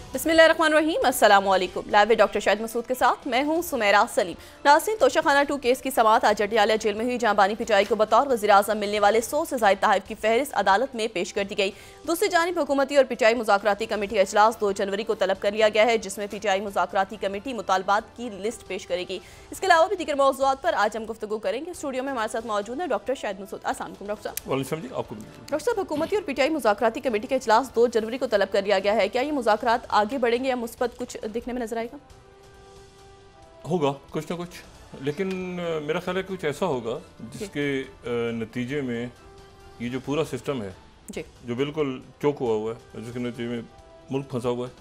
बिस्मिल्लाहिर्रहमानिर्रहीम, अस्सलामुअलैकुम। Live doctor Shahid Masood के साथ मैं हूं सुमेरा सलीम। नाज़रीन, तोशाखाना 2 केस की समाअत आज जटियाला जेल में हुई, जहां बानी पिटाई को बतौर वज़ीर-ए-आज़म मिलने वाले 100 से ज़ायद तहफ़ की फहरिस्त अदालत में पेश कर दी गई। दूसरी जानिब हुकूमती और पिटाई मुज़ाकराती कमेटी का इजलास 2 जनवरी को तलब कर लिया गया है, जिसमें पिटाई मुज़ाकराती कमेटी मुतालबात की लिस्ट पेश करेगी। इसके अलावा भी दीगर मौज़ूआत पर आज हम गुफ्तगू करेंगे। स्टूडियो में हमारे साथ मौजूद है डॉक्टर शाहिद मसूद। अस्सलाम वालेकुम डॉक्टर साहब। डॉक्टर साहब, हुकूमती और पिटाई मुज़ाकराती कमेटी का इजलास 2 जनवरी को तलब कर लिया गया है। क्या ये मुज़ाकरात आगे बढ़ेंगे या मुस्बत कुछ दिखने में नजर आएगा? होगा कुछ ना कुछ, लेकिन मेरा ख्याल है कुछ ऐसा होगा जिसके नतीजे में ये जो पूरा सिस्टम है जी, जो बिल्कुल चौक हुआ है, जिसके नतीजे में मुल्क फंसा हुआ है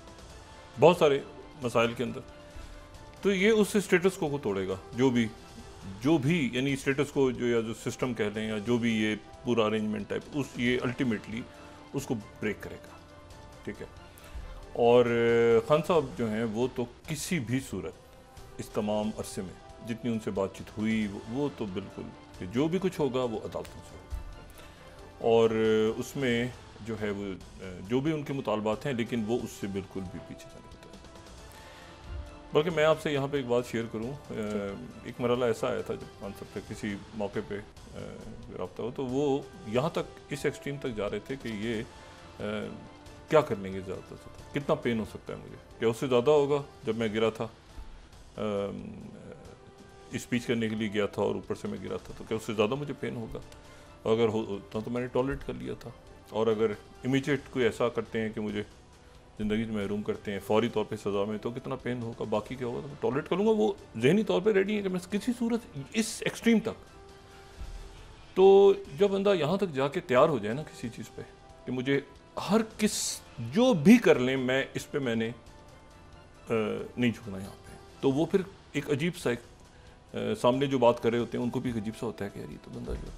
बहुत सारे मसाइल के अंदर, तो ये उस स्टेटस को तोड़ेगा। जो भी यानी स्टेटस को जो या जो सिस्टम कह लें या जो भी ये पूरा अरेंजमेंट टाइप ये अल्टीमेटली उसको ब्रेक करेगा। ठीक है, और खान साहब जो हैं वो तो किसी भी सूरत इस तमाम अरसे में जितनी उनसे बातचीत हुई वो तो बिल्कुल कि जो भी कुछ होगा वो अदालतों से होगा, और उसमें जो है वो जो भी उनके मुतालबात हैं, लेकिन वो उससे बिल्कुल भी पीछे जाने को तैयार नहीं। बल्कि मैं आपसे यहाँ पे एक बात शेयर करूँ, एक मरला ऐसा आया था जब खान साहब से किसी मौके पे रब्ता हो, तो वो यहाँ तक इस एक्सट्रीम तक जा रहे थे कि ये क्या कर लेंगे ज़्यादा से कितना पेन हो सकता है मुझे, क्या उससे ज़्यादा होगा। जब मैं गिरा था स्पीच करने के लिए गया था और ऊपर से मैं गिरा था, तो क्या उससे ज़्यादा मुझे पेन होगा? अगर होता तो मैंने टॉलरेट कर लिया था, और अगर इमीडिएट कोई ऐसा करते हैं कि मुझे ज़िंदगी से महरूम करते हैं फौरी तौर पे सज़ा में, तो कितना पेन होगा, बाकी क्या होगा, तो मैं टॉलरेट करूँगा। वो जहनी तौर पे रेडी है कि मैं किसी सूरत इस एक्सट्रीम तक, तो जब बंदा यहाँ तक जाके तैयार हो जाए ना किसी चीज़ पे कि मुझे हर किस जो भी कर लें मैं इस पे मैंने नहीं झुकना यहाँ पे, तो वो फिर एक अजीब सा सामने जो बात कर रहे होते हैं उनको भी एक अजीब सा होता है कि यार ये तो बंदा जो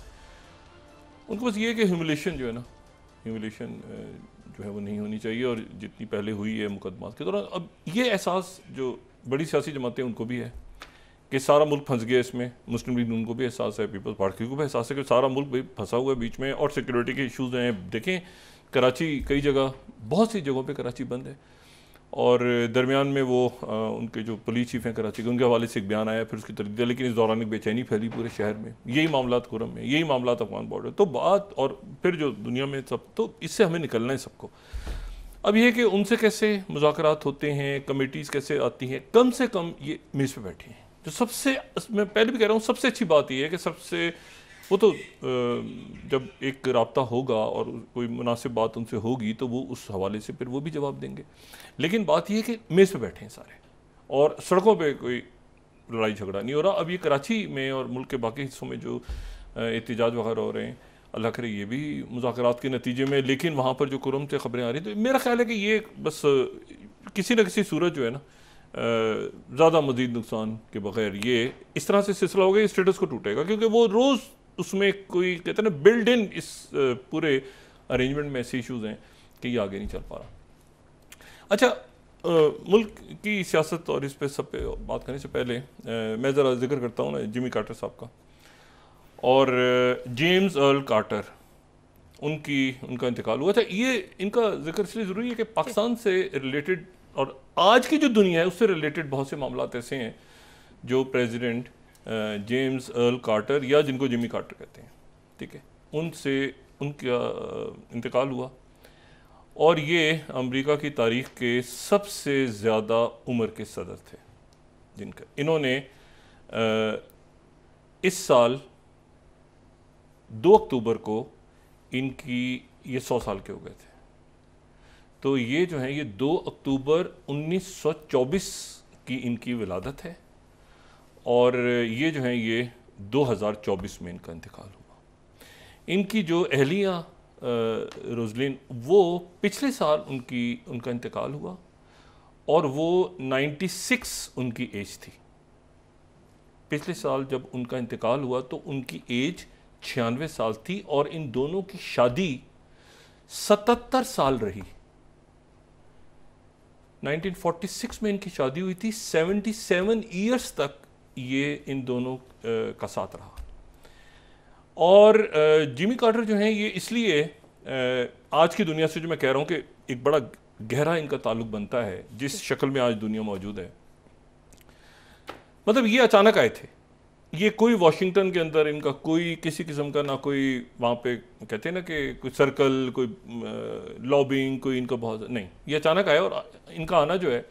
उनको बस ये है कि ह्यूमिलेशन जो है ना, ह्यूमिलेशन जो है वो नहीं होनी चाहिए, और जितनी पहले हुई है मुकदमात के दौरान, अब ये एहसास जो बड़ी सियासी जमातें उनको भी है कि सारा मुल्क फंस गया इसमें। मुस्लिम लीग उनको भी एहसास है, पीपल्स पार्टी को भी एहसास है कि सारा मुल्क भी फंसा हुआ है बीच में, और सिक्योरिटी के इशूज़ हैं। देखें कराची, कई जगह बहुत सी जगहों पे कराची बंद है, और दरमियान में वो उनके जो पुलिस चीफ हैं कराची के, उनके हवाले से एक बयान आया, फिर उसकी तरदीद, लेकिन इस दौरान एक बेचैनी फैली पूरे शहर में। यही मामलात खुरम में, यही मामलात अफगान बॉर्डर, तो बात और फिर जो दुनिया में सब, तो इससे हमें निकलना है सबको। अब ये कि उनसे कैसे मुज़ाकरात होते हैं, कमेटीज़ कैसे आती हैं, कम से कम ये मेज़ पे बैठी हैं। जो सबसे, मैं पहले भी कह रहा हूँ, सबसे अच्छी बात ये है कि सबसे वो तो जब एक रब्ता होगा और कोई मुनासिब बात उनसे होगी तो वो उस हवाले से फिर वो भी जवाब देंगे। लेकिन बात यह है कि मेज़ पे बैठे हैं सारे, और सड़कों पे कोई लड़ाई झगड़ा नहीं हो रहा। अब ये कराची में और मुल्क के बाकी हिस्सों में जो एहतजाज वगैरह हो रहे हैं, अल्लाह करे ये भी मुज़ाकरात के नतीजे में, लेकिन वहाँ पर जो कुरम से खबरें आ रही, तो मेरा ख्याल है कि ये बस किसी न किसी सूरत जो है ना ज़्यादा मज़ीद नुकसान के बगैर ये इस तरह से सिलसिला होगा, स्टेटस को टूटेगा, क्योंकि वो रोज़ उसमें कोई कहते हैं ना बिल्ड इन इस पूरे अरेंजमेंट में ऐसे इश्यूज़ हैं कि ये आगे नहीं चल पा रहा। अच्छा, मुल्क की सियासत और इस पे सब पे बात करने से पहले मैं ज़रा जिक्र करता हूँ ना जिमी कार्टर साहब का, और जेम्स अर्ल कार्टर, उनका इंतकाल हुआ था। ये इनका जिक्र इसलिए ज़रूरी है कि पाकिस्तान से रिलेटेड और आज की जो दुनिया है उससे रिलेटेड बहुत से मामलात ऐसे हैं जो प्रेसिडेंट जेम्स अर्ल कार्टर, या जिनको जिमी कार्टर कहते हैं, ठीक है, उनसे उनका इंतकाल हुआ, और ये अमेरिका की तारीख़ के सबसे ज़्यादा उम्र के सदर थे जिनका, इन्होंने इस साल 2 अक्टूबर को इनकी ये 100 साल के हो गए थे। तो ये जो है ये 2 अक्टूबर 1924 की इनकी विलादत है, और ये जो है ये 2024 में इनका इंतकाल हुआ। इनकी जो अहलिया रोजलिन, वो पिछले साल उनका इंतकाल हुआ, और वो 96 उनकी एज थी। पिछले साल जब उनका इंतकाल हुआ तो उनकी एज 96 साल थी, और इन दोनों की शादी 77 साल रही। 1946 में इनकी शादी हुई थी, 77 ईयर्स तक ये इन दोनों का साथ रहा। और जिमी कार्टर जो हैं ये इसलिए आज की दुनिया से, जो मैं कह रहा हूँ कि एक बड़ा गहरा इनका ताल्लुक बनता है जिस शक्ल में आज दुनिया मौजूद है। मतलब ये अचानक आए थे, ये कोई वॉशिंगटन के अंदर इनका कोई किसी किस्म का ना कोई वहाँ पे कहते हैं ना कि कोई सर्कल, कोई लॉबिंग, कोई इनका बहुत नहीं, ये अचानक आया। और इनका आना जो है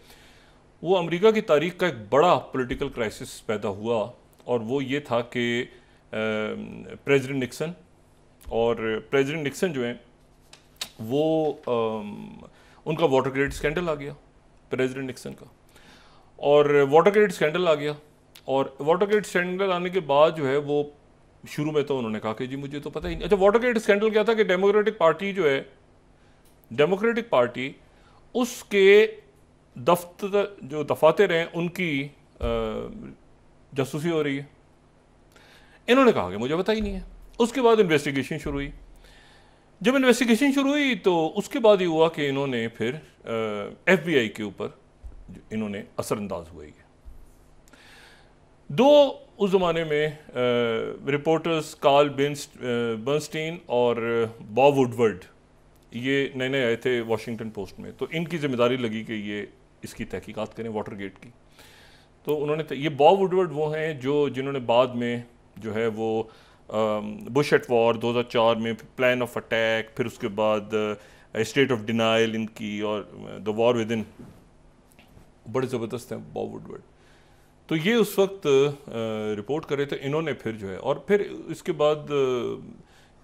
वो अमेरिका की तारीख का एक बड़ा पॉलिटिकल क्राइसिस पैदा हुआ, और वो ये था कि प्रेसिडेंट निक्सन जो हैं वो उनका वाटरगेट स्कैंडल आ गया, प्रेसिडेंट निक्सन का, और वाटरगेट स्कैंडल आ गया। और वाटरगेट स्कैंडल आने के बाद जो है वो शुरू में तो उन्होंने कहा कि जी मुझे तो पता ही नहीं। अच्छा, वाटरगेट स्कैंडल क्या था कि डेमोक्रेटिक पार्टी जो है, डेमोक्रेटिक पार्टी उसके दफ्तर जो दफातर हैं उनकी जासूसी हो रही है। इन्होंने कहा कि मुझे पता ही नहीं है। उसके बाद इन्वेस्टिगेशन शुरू हुई। जब इन्वेस्टिगेशन शुरू हुई तो उसके बाद ये हुआ कि इन्होंने फिर FBI के ऊपर इन्होंने असरअंदाज हुए। दो उस ज़माने में रिपोर्टर्स कार्ल बर्नस्टीन और बॉब वुडवर्ड, ये नए नए आए थे वॉशिंगटन पोस्ट में, तो इनकी जिम्मेदारी लगी कि ये इसकी तहकीकात करें वाटरगेट की। तो उन्होंने ये बॉब वुडवर्ड वो हैं जिन्होंने बाद में जो है वो बुश एट वॉर 2004 में प्लान ऑफ अटैक, फिर उसके बाद स्टेट ऑफ डिनाइल इनकी, और द वॉर विद इन, बड़े ज़बरदस्त हैं बॉब वुडवर्ड। तो ये उस वक्त रिपोर्ट कर रहे थे। इन्होंने फिर जो है, और फिर इसके बाद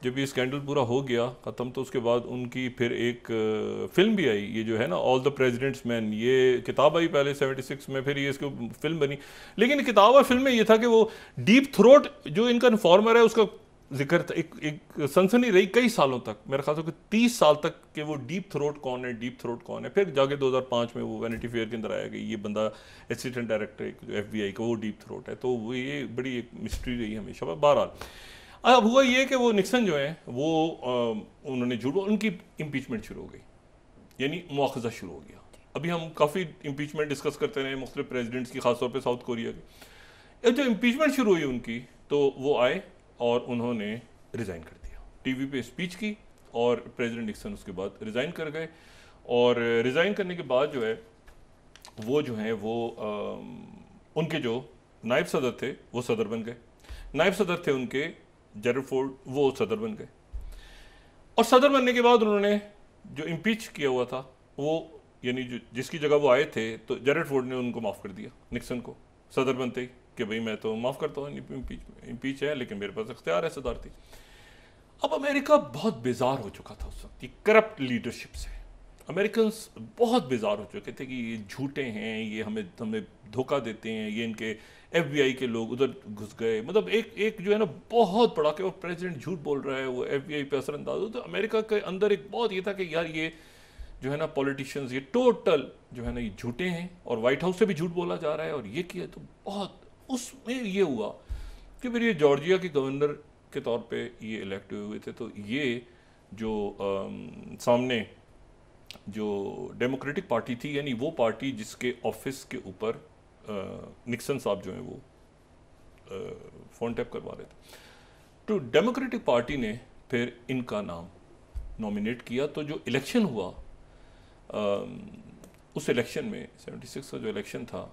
जब ये स्कैंडल पूरा हो गया ख़त्म, तो उसके बाद उनकी फिर एक फिल्म भी आई, ये जो है ना ऑल द प्रेसिडेंट्स मैन, ये किताब आई पहले 76 में, फिर ये इसकी फिल्म बनी। लेकिन किताब और फिल्म में ये था कि वो डीप थ्रोट जो इनका इन्फॉर्मर है उसका जिक्र था, एक सनसनी रही कई सालों तक, मेरे ख्याल से 30 साल तक कि वो डीप थ्रोट कौन है, डीप थ्रोट कौन है। फिर जाके 2005 में वो वैनिटी फेयर के अंदर आया कि ये बंदा असिस्टेंट डायरेक्टर जो FBI का, वो डीप थ्रोट है। तो वो ये बड़ी एक मिस्ट्री रही हमेशा। बहरहाल अब हुआ ये कि वो निक्सन जो है वो उन्होंने झूठ, उनकी इम्पीचमेंट शुरू हो गई, यानी मुआखज़ा शुरू हो गया। अभी हम काफ़ी इम्पीचमेंट डिस्कस करते रहे मुख्तलिफ प्रेसिडेंट्स की, खासतौर पर साउथ कोरिया की। जब इम्पीचमेंट शुरू हुई उनकी, तो वो आए और उन्होंने रिज़ाइन कर दिया, TV पे स्पीच की, और प्रेसिडेंट निक्सन उसके बाद रिज़ाइन कर गए। और रिज़ाइन करने के बाद जो है वो उनके जो नायब सदर थे वो सदर बन गए। नायब सदर थे उनके जेरड फोर्ड, वो सदर बन गए। और सदर बनने के बाद उन्होंने जो इम्पीच किया हुआ था वो, यानी जिसकी जगह वो आए थे, तो जेरड फोर्ड ने उनको माफ़ कर दिया निक्सन को सदर बनते ही, कि भाई मैं तो माफ़ करता हूँ, इम्पीच है, लेकिन मेरे पास इख्तियार है सदारती। अब अमेरिका बहुत बेजार हो चुका था उस वक्त की करप्ट लीडरशिप से। अमेरिकन्स बहुत बेजार हो चुके थे कि ये झूठे हैं, ये हमें धोखा देते हैं, ये इनके FBI के लोग उधर घुस गए। मतलब एक जो है ना बहुत बड़ा कि वो प्रेसिडेंट झूठ बोल रहा है, वो FBI पे असरअंदाज हो। तो अमेरिका के अंदर एक बहुत ये था कि यार ये जो है ना पॉलिटिशियंस, ये टोटल जो है ना ये झूठे हैं, और वाइट हाउस से भी झूठ बोला जा रहा है, और ये किया। तो बहुत उसमें ये हुआ कि फिर ये जॉर्जिया के गवर्नर के तौर पे ये इलेक्ट हुए थे। तो ये जो सामने जो डेमोक्रेटिक पार्टी थी, यानी वो पार्टी जिसके ऑफिस के ऊपर निक्सन साहब जो हैं वो फ़ोन टैप करवा रहे थे, तो डेमोक्रेटिक पार्टी ने फिर इनका नाम नॉमिनेट किया। तो जो इलेक्शन हुआ उस इलेक्शन में 76 का जो इलेक्शन था,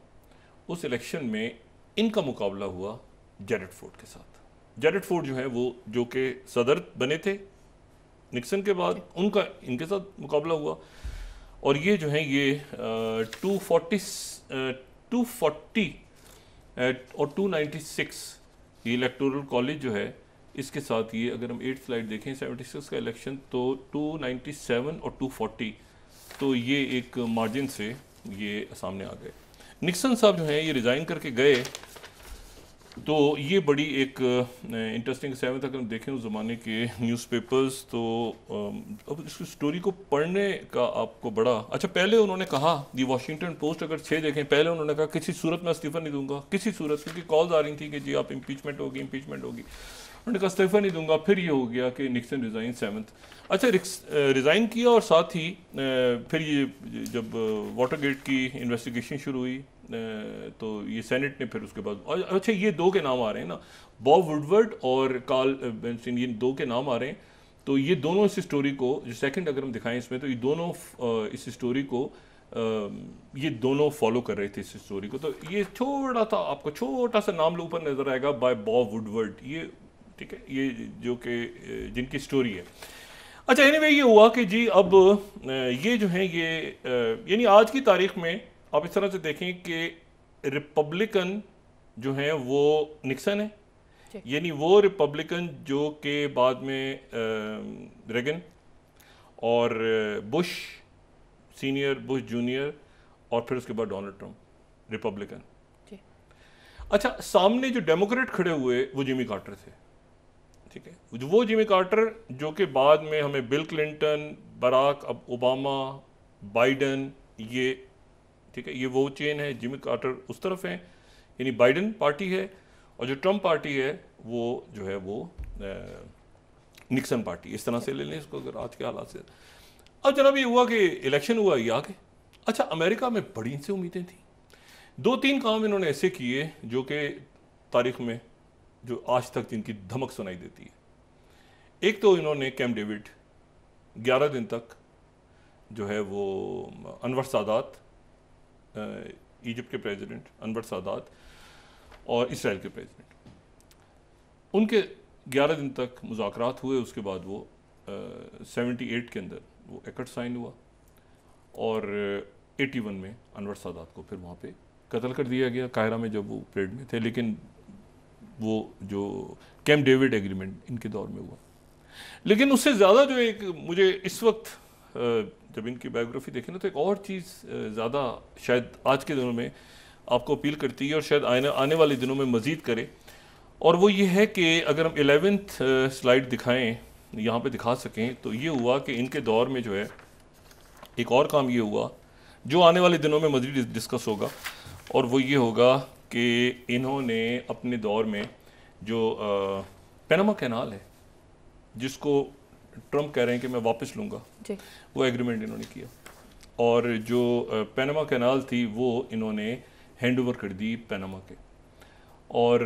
उस इलेक्शन में इनका मुकाबला हुआ जेरड फोर्ड के साथ। जेरड फोर्ड जो है वो जो कि सदर बने थे निक्सन के बाद, उनका इनके साथ मुकाबला हुआ। और ये जो है ये 240 और 296 ये इलेक्टोरल कॉलेज जो है, इसके साथ ये अगर हम 8th स्लाइड देखें 76 का इलेक्शन, तो 297 और 240, तो ये एक मार्जिन से ये सामने आ गए। निक्सन साहब जो हैं ये रिज़ाइन करके गए। तो ये बड़ी एक इंटरेस्टिंग 7 अगर हम देखें उस ज़माने के न्यूज़पेपर्स, तो अब इस स्टोरी को पढ़ने का आपको बड़ा अच्छा। पहले उन्होंने कहा, दी वॉशिंगटन पोस्ट अगर 6 देखें, पहले उन्होंने कहा किसी सूरत में इस्तीफ़ा नहीं दूंगा, किसी सूरत, क्योंकि कॉल्स आ रही थी कि जी आप इम्पीचमेंट होगी, इम्पीचमेंट होगी। उन्होंने कहा इस्तीफ़ा नहीं दूंगा। फिर ये हो गया कि निक्सन रिज़ाइन 7th। अच्छा, रिज़ाइन किया, और साथ ही फिर ये जब वाटरगेट की इन्वेस्टिगेशन शुरू हुई, तो ये सेनेट ने फिर उसके बाद, अच्छा ये दो के नाम आ रहे हैं ना, बॉब वुडवर्ड और कार्ल बर्नस्टीन, ये दो के नाम आ रहे हैं तो ये दोनों इस स्टोरी को, जो सेकंड अगर हम दिखाएं इसमें, तो ये दोनों इस स्टोरी को ये दोनों फॉलो कर रहे थे इस स्टोरी को। तो ये छोटा सा, आपको छोटा सा नाम ऊपर नजर आएगा, बाय बॉब वुडवर्ड, ये ठीक है, ये जो कि जिनकी स्टोरी है। अच्छा, एनीवे ये हुआ कि जी अब ये जो है ये यानी आज की तारीख में आप इस तरह से देखें कि रिपब्लिकन जो हैं वो निक्सन है, यानी वो रिपब्लिकन जो कि बाद में रेगन और बुश सीनियर, बुश जूनियर और फिर उसके बाद डोनाल्ड ट्रंप रिपब्लिकन। अच्छा, सामने जो डेमोक्रेट खड़े हुए वो जिमी कार्टर थे, ठीक है, वो जिमी कार्टर जो कि बाद में हमें Bill Clinton, Barack Obama, Biden, ये ठीक है, ये वो चेन है। जिमी कार्टर उस तरफ है, यानी बाइडन पार्टी है, और जो ट्रंप पार्टी है वो जो है वो निक्सन पार्टी, इस तरह से ले लें इसको अगर आज के हालात से। अब जनाब ये हुआ कि इलेक्शन हुआ, ये आ गए। अच्छा, अमेरिका में बड़ी इनसे उम्मीदें थी। 2-3 काम इन्होंने ऐसे किए जो कि तारीख में जो आज तक जिनकी धमक सुनाई देती है। एक तो इन्होंने कैंप डेविड 11 दिन तक जो है वो अनवर सादात, इजिप्ट के प्रेसिडेंट अनवर सादात और इसराइल के प्रेसिडेंट, उनके 11 दिन तक मुज़ाकरात हुए। उसके बाद वो 78 के अंदर वो एकट साइन हुआ और 81 में अनवर सादात को फिर वहाँ पे कत्ल कर दिया गया, कायरा में जब वो परेड में थे। लेकिन वो जो कैंप डेविड एग्रीमेंट इनके दौर में हुआ। लेकिन उससे ज़्यादा जो एक मुझे इस वक्त जब इनकी बायोग्राफी देखें ना, तो एक और चीज़ ज़्यादा शायद आज के दिनों में आपको अपील करती है और शायद आने वाले दिनों में मज़ीद करे, और वो ये है कि अगर हम 11th स्लाइड दिखाएं, यहाँ पे दिखा सकें, तो ये हुआ कि इनके दौर में जो है एक और काम ये हुआ जो आने वाले दिनों में मज़ीद डिस्कस होगा, और वो ये होगा कि इन्होंने अपने दौर में जो पैनामा कैनाल है, जिसको ट्रंप कह रहे हैं कि मैं वापस लूँगा, वो एग्रीमेंट इन्होंने किया, और जो पैनामा कैनाल थी वो इन्होंने हैंड ओवर कर दी पैनामा के। और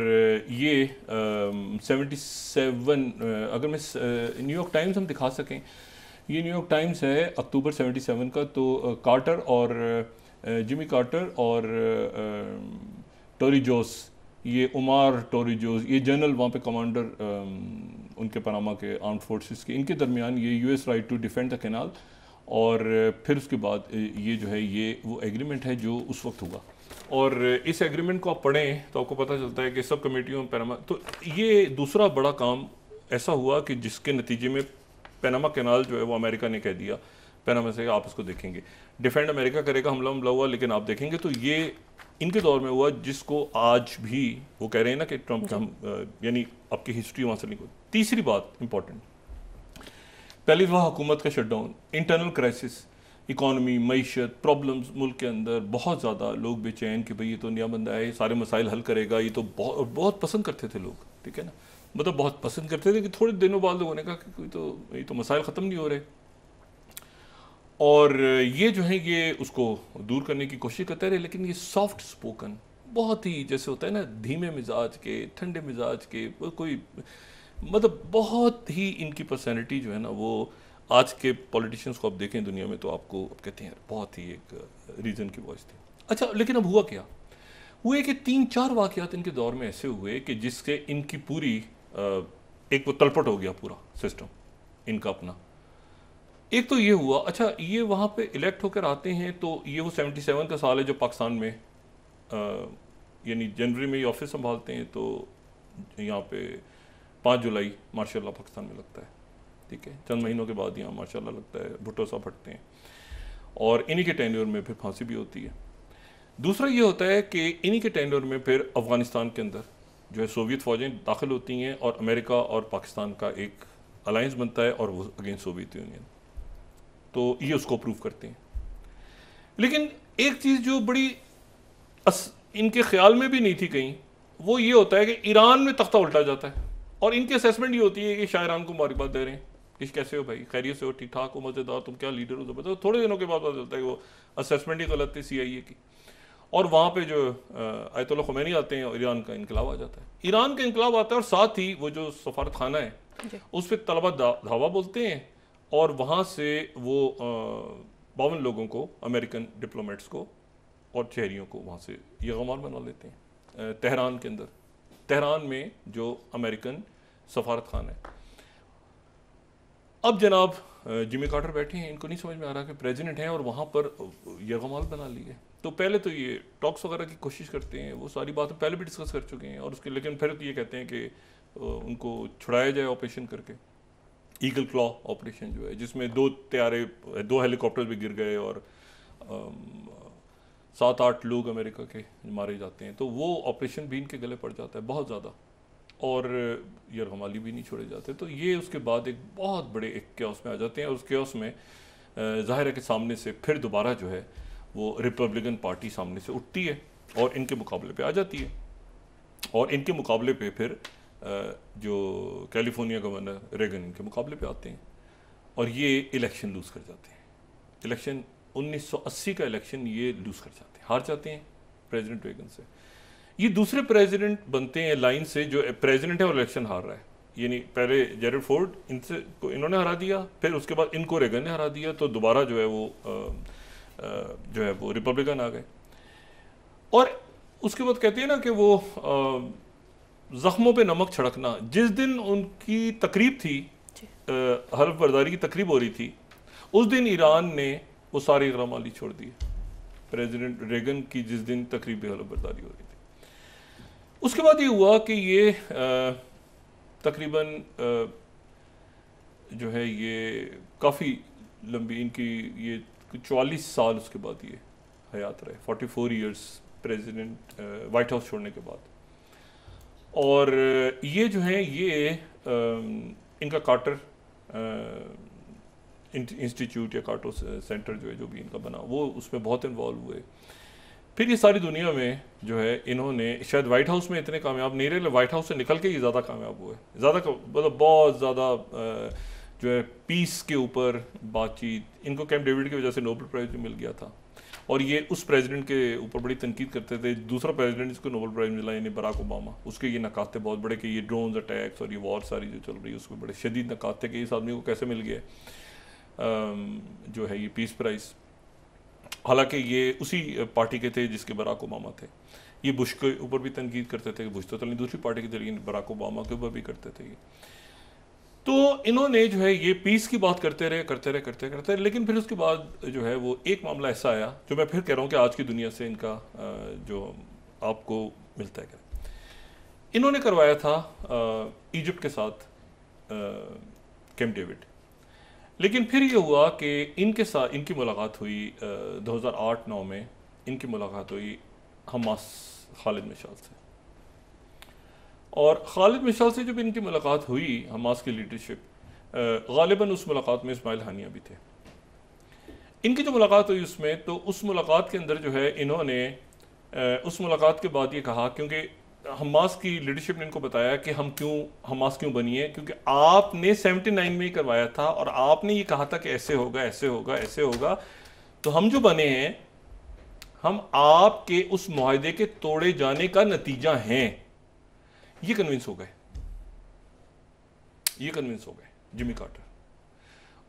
ये 77 अगर मैं न्यूयॉर्क टाइम्स हम दिखा सकें, ये न्यूयॉर्क टाइम्स है अक्टूबर 77 का। तो कार्टर और जिमी कार्टर और टोरी जोस, ये उमार टोरी जोस, ये जनरल वहाँ पे कमांडर उनके पनामा के आर्म्ड फोर्सेस के, इनके दरमियान ये US right to defend the canal, और फिर उसके बाद ये जो है ये वो एग्रीमेंट है जो उस वक्त हुआ। और इस एग्रीमेंट को आप पढ़ें तो आपको पता चलता है कि सब कमेटियों में पैनामा, तो ये दूसरा बड़ा काम ऐसा हुआ कि जिसके नतीजे में पैनामा कैनाल जो है वो अमेरिका ने कह दिया पैनामा से आप इसको देखेंगे, डिफेंड अमेरिका करेगा, हमला हुआ, लेकिन आप देखेंगे तो ये इनके दौर में हुआ, जिसको आज भी वो कह रहे हैं ना कि ट्रंप हम यानी आपकी हिस्ट्री वहाँ से नहीं हुई। तीसरी बात इंपॉर्टेंट, पहली दफ़ा हुकूमत का शटडाउन, इंटरनल क्राइसिस, इकॉनमी, मईशत, प्रॉब्लम्स मुल्क के अंदर, बहुत ज़्यादा लोग बेचैन कि भाई ये तो नया बंदा है, सारे मसाइल हल करेगा, ये तो बहुत पसंद करते थे लोग, ठीक है ना, मतलब बहुत पसंद करते थे कि थोड़े दिनों बाद लोगों ने कहा कि कोई तो ये तो मसाइल ख़त्म नहीं हो रहे, और ये जो है ये उसको दूर करने की कोशिश करते रहे। लेकिन ये सॉफ्ट स्पोकन, बहुत ही जैसे होता है ना धीमे मिजाज के, ठंडे मिजाज के, कोई मतलब बहुत ही इनकी पर्सनैलिटी जो है ना वो आज के पॉलिटिशियंस को आप देखें दुनिया में तो आपको आप कहते हैं बहुत ही एक रीजन की वॉइस थी। अच्छा, लेकिन अब हुआ क्या, हुए कि 3-4 वाक़यात इनके दौर में ऐसे हुए कि जिससे इनकी पूरी एक वो तलपट हो गया पूरा सिस्टम इनका अपना। एक तो ये हुआ, अच्छा ये वहाँ पे इलेक्ट होकर आते हैं, तो ये वो 77 का साल है जो पाकिस्तान में यानी जनवरी में ये ऑफिस संभालते हैं, तो यहाँ पे 5 जुलाई मार्शाल्लाह पाकिस्तान में लगता है, ठीक है, चंद महीनों के बाद यहाँ माशाल्लाह लगता है, भुट्टो साहब हटते हैं, और इन्हीं के टेन्योर में फिर फांसी भी होती है। दूसरा ये होता है कि इन्हीं के टेन्योर में फिर अफ़गानिस्तान के अंदर जो है सोवियत फ़ौजें दाखिल होती हैं, और अमेरिका और पाकिस्तान का एक अलायंस बनता है, और वो अगेंस्ट सोवियत यूनियन, तो ये उसको अप्रूव करते हैं। लेकिन एक चीज़ जो बड़ी इनके ख्याल में भी नहीं थी कहीं, वो ये होता है कि ईरान में तख्ता उल्टा जाता है, और इनकी असेसमेंट ये होती है कि शाह ईरान को मुबारकबाद दे रहे हैं कि कैसे हो भाई, खैरियत से हो, ठीक ठाक हो, मज़ेदार, तुम क्या लीडर हो, तो थोड़े दिनों के बाद पता चलता है कि वो असेसमेंट ही गलत थी CIA की, और वहाँ पे जो आयतुल्लाह ख़ुमैनी आते हैं और ईरान का इनकलाब आ जाता है। ईरान का इनकलाब आता है, और साथ ही वो जो सफारत खाना है उस पर तलबा धावा बोलते हैं और वहाँ से वो 52 लोगों को, अमेरिकन डिप्लोमेट्स को और शहरियों को वहाँ से यरगमाल बना लेते हैं तेहरान के अंदर। तेहरान में जो अमेरिकन सफारत खान है। अब जनाब जिमी कार्टर बैठे हैं, इनको नहीं समझ में आ रहा कि प्रेसिडेंट हैं और वहाँ पर यरगमाल बना लिए। तो पहले तो ये टॉक्स वगैरह की कोशिश करते हैं, वो सारी बातें पहले भी डिस्कस कर चुके हैं और उसके, लेकिन फिर तो ये कहते हैं कि उनको छुड़ाया जाए ऑपरेशन करके, ईगल क्लॉ ऑपरेशन जो है, जिसमें 2 हेलीकॉप्टर भी गिर गए और 7-8 लोग अमेरिका के मारे जाते हैं। तो वो ऑपरेशन भी इनके गले पड़ जाता है बहुत ज़्यादा और यरगमाली भी नहीं छोड़े जाते। तो ये उसके बाद एक बहुत बड़े एक क्योस में आ जाते हैं और उस क्योस में ज़ाहिर है कि सामने से फिर दोबारा जो है वो रिपब्लिकन पार्टी सामने से उठती है और इनके मुकाबले पे आ जाती है और इनके मुकाबले पे फिर जो कैलिफोर्निया गवर्नर रेगन इनके मुकाबले पे आते हैं और ये इलेक्शन लूज़ कर जाते हैं। इलेक्शन 1980 का इलेक्शन ये लूज़ कर जाते हैं, हार जाते हैं प्रेसिडेंट रेगन से। ये दूसरे प्रेसिडेंट बनते हैं लाइन से जो प्रेसिडेंट है और इलेक्शन हार रहा है। यानी पहले जेरल्ड फोर्ड इन्होंने हरा दिया, फिर उसके बाद इनको रेगन ने हरा दिया, तो दोबारा जो है वो रिपब्लिकन आ गए। और उसके बाद कहते हैं ना कि वो ज़ख्मों पे नमक छिड़कना। जिस दिन उनकी तकरीब थी, हल्फ बर्दारी की तकरीब हो रही थी, उस दिन ईरान ने वो सारी यरगमाली छोड़ दी। प्रेसिडेंट रेगन की जिस दिन तकरीब हल्फ बर्दारी हो रही थी, उसके बाद ये हुआ कि ये तकरीबन जो है ये काफ़ी लंबी इनकी ये 44 साल उसके बाद ये हयात रहे, 44 ईयर्स प्रेसिडेंट वाइट हाउस छोड़ने के बाद। और ये जो है ये इनका कार्टर इंस्टीट्यूट या कार्टर सेंटर जो है, जो भी इनका बना, वो उसमें बहुत इन्वॉल्व हुए। फिर ये सारी दुनिया में जो है इन्होंने शायद वाइट हाउस में इतने कामयाब नहीं रहे, वाइट हाउस से निकल के ये ज़्यादा कामयाब हुए, ज़्यादा मतलब बहुत ज़्यादा जो है पीस के ऊपर बातचीत। इनको कैंप डेविड की वजह से नोबेल प्राइज़ भी मिल गया था और ये उस प्रेसिडेंट के ऊपर बड़ी तनकीद करते थे। दूसरा प्रेसिडेंट जिसको नोबेल प्राइज़ मिला यानी बराक ओबामा, उसके ये नकात थे बहुत बड़े कि ये ड्रोन्स अटैक्स और ये वॉर सारी जो चल रही है उसमें बड़े शदीद नकात थे कि इस आदमी को कैसे मिल गया जो है ये पीस प्राइज़। हालांकि ये उसी पार्टी के थे जिसके बराक ओबामा थे। ये बुश के ऊपर भी तनकीद करते थे, बुश तो नहीं दूसरी पार्टी के थे, लेकिन बराक ओबामा के ऊपर भी करते थे। तो इन्होंने जो है ये पीस की बात करते रहे, लेकिन फिर उसके बाद जो है वो एक मामला ऐसा आया जो मैं फिर कह रहा हूँ कि आज की दुनिया से इनका जो आपको मिलता है। इन्होंने करवाया था इजिप्ट के साथ कैंप डेविड, लेकिन फिर ये हुआ कि इनके साथ इनकी मुलाकात हुई 2008-9 में इनकी मुलाकात हुई हमास खालिद मिशाल से। और खालिद मिशाल से जब इनकी मुलाकात हुई, हमास की लीडरशिप, गालिबन उस मुलाकात में इस्माइल हानिया भी थे। इनकी जो मुलाकात हुई उसमें, तो उस मुलाकात के अंदर जो है इन्होंने उस मुलाकात के बाद ये कहा, क्योंकि हमास की लीडरशिप ने इनको बताया कि हमास क्यों बनी है, क्योंकि आपने 79 में ही करवाया था और आपने ये कहा था कि ऐसे होगा ऐसे होगा ऐसे होगा, तो हम जो बने हैं हम आपके उस मुआहदे के तोड़े जाने का नतीजा हैं। ये कन्विंस हो गए जिमी कार्टर,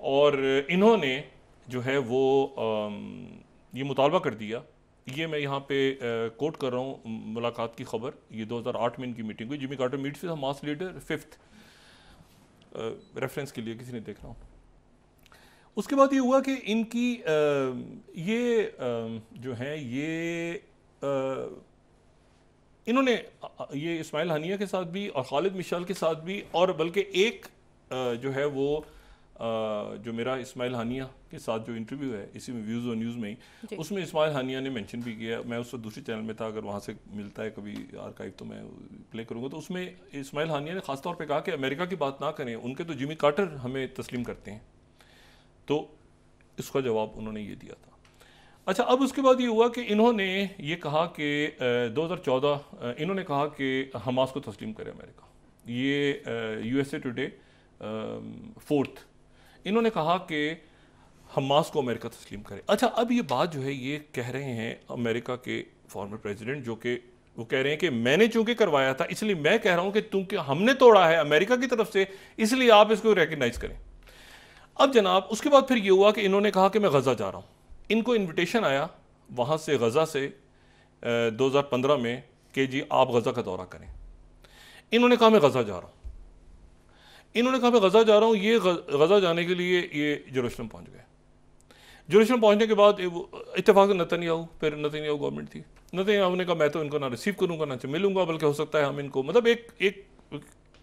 और इन्होंने जो है वो ये मुतालबा कर दिया। ये मैं यहाँ पे कोट कर रहा हूँ मुलाकात की खबर, ये 2008 में इनकी मीटिंग हुई। Jimmy Carter meets with Hamas leader 5th, reference के लिए किसी ने देखना हो। उसके बाद ये हुआ कि इनकी ये जो है ये इन्होंने ये इस्माइल हानिया के साथ भी और खालिद मिशाल के साथ भी, और बल्कि एक जो है वो जो मेरा इस्माइल हानिया के साथ जो इंटरव्यू है इसी में व्यूज़ और न्यूज़ में ही, उसमें इस्माइल हानिया ने मेंशन भी किया। मैं उस दूसरे चैनल में था, अगर वहाँ से मिलता है कभी आर्काइव तो मैं प्ले करूँगा। तो उसमें इस्माइल हानिया ने ख़ास तौर पे कहा कि अमेरिका की बात ना करें, उनके तो जिमी कार्टर हमें तस्लीम करते हैं। तो इसका जवाब उन्होंने ये दिया था। अच्छा, अब उसके बाद ये हुआ कि इन्होंने ये कहा कि 2014 इन्होंने कहा कि हमास को तस्लीम करे अमेरिका। ये USA टुडे 4th इन्होंने कहा कि हमास को अमेरिका तस्लीम करे। अच्छा, अब ये बात जो है ये कह रहे हैं अमेरिका के फॉर्मर प्रेसिडेंट जो कि वो कह रहे हैं कि मैंने चूंकि करवाया था इसलिए मैं कह रहा हूं कि क्योंकि हमने तोड़ा है अमेरिका की तरफ से, इसलिए आप इसको रिकग्नाइज करें। अब जनाब उसके बाद फिर ये हुआ कि इन्होंने कहा कि मैं गजा जा रहा हूं। इनको इन्विटेशन आया वहां से, गजा से 2015 में कि जी आप गजा का दौरा करें। इन्होंने कहा मैं गजा जा रहा हूं। इन्होंने कहा मैं गजा जा रहा हूं। ये गजा जाने के लिए ये जेरूसलम पहुंच गए। जेरूसलम पहुंचने के बाद इत्तेफाक नेतन्याहू, फिर नेतन्याहू गवर्नमेंट थी। नेतन्याहू ने कहा मैं तो इनको ना रिसीव करूंगा ना मिलूंगा, बल्कि हो सकता है हम इनको, मतलब एक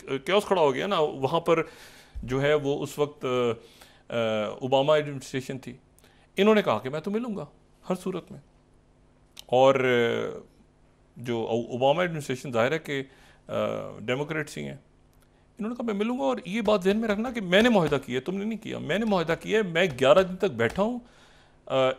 क्योस खड़ा हो गया ना वहाँ पर जो है वो उस वक्त ओबामा एडमिनिस्ट्रेशन थी। इन्होंने कहा कि मैं तो मिलूंगा हर सूरत में। और जो ओबामा एडमिनिस्ट्रेशन जाहिर है कि डेमोक्रेट्स ही हैं। इन्होंने कहा मैं मिलूंगा, और ये बात ध्यान में रखना कि मैंने मुआहदा किया, तुमने नहीं किया, मैंने मुआहदा किया है। मैं 11 दिन तक बैठा हूँ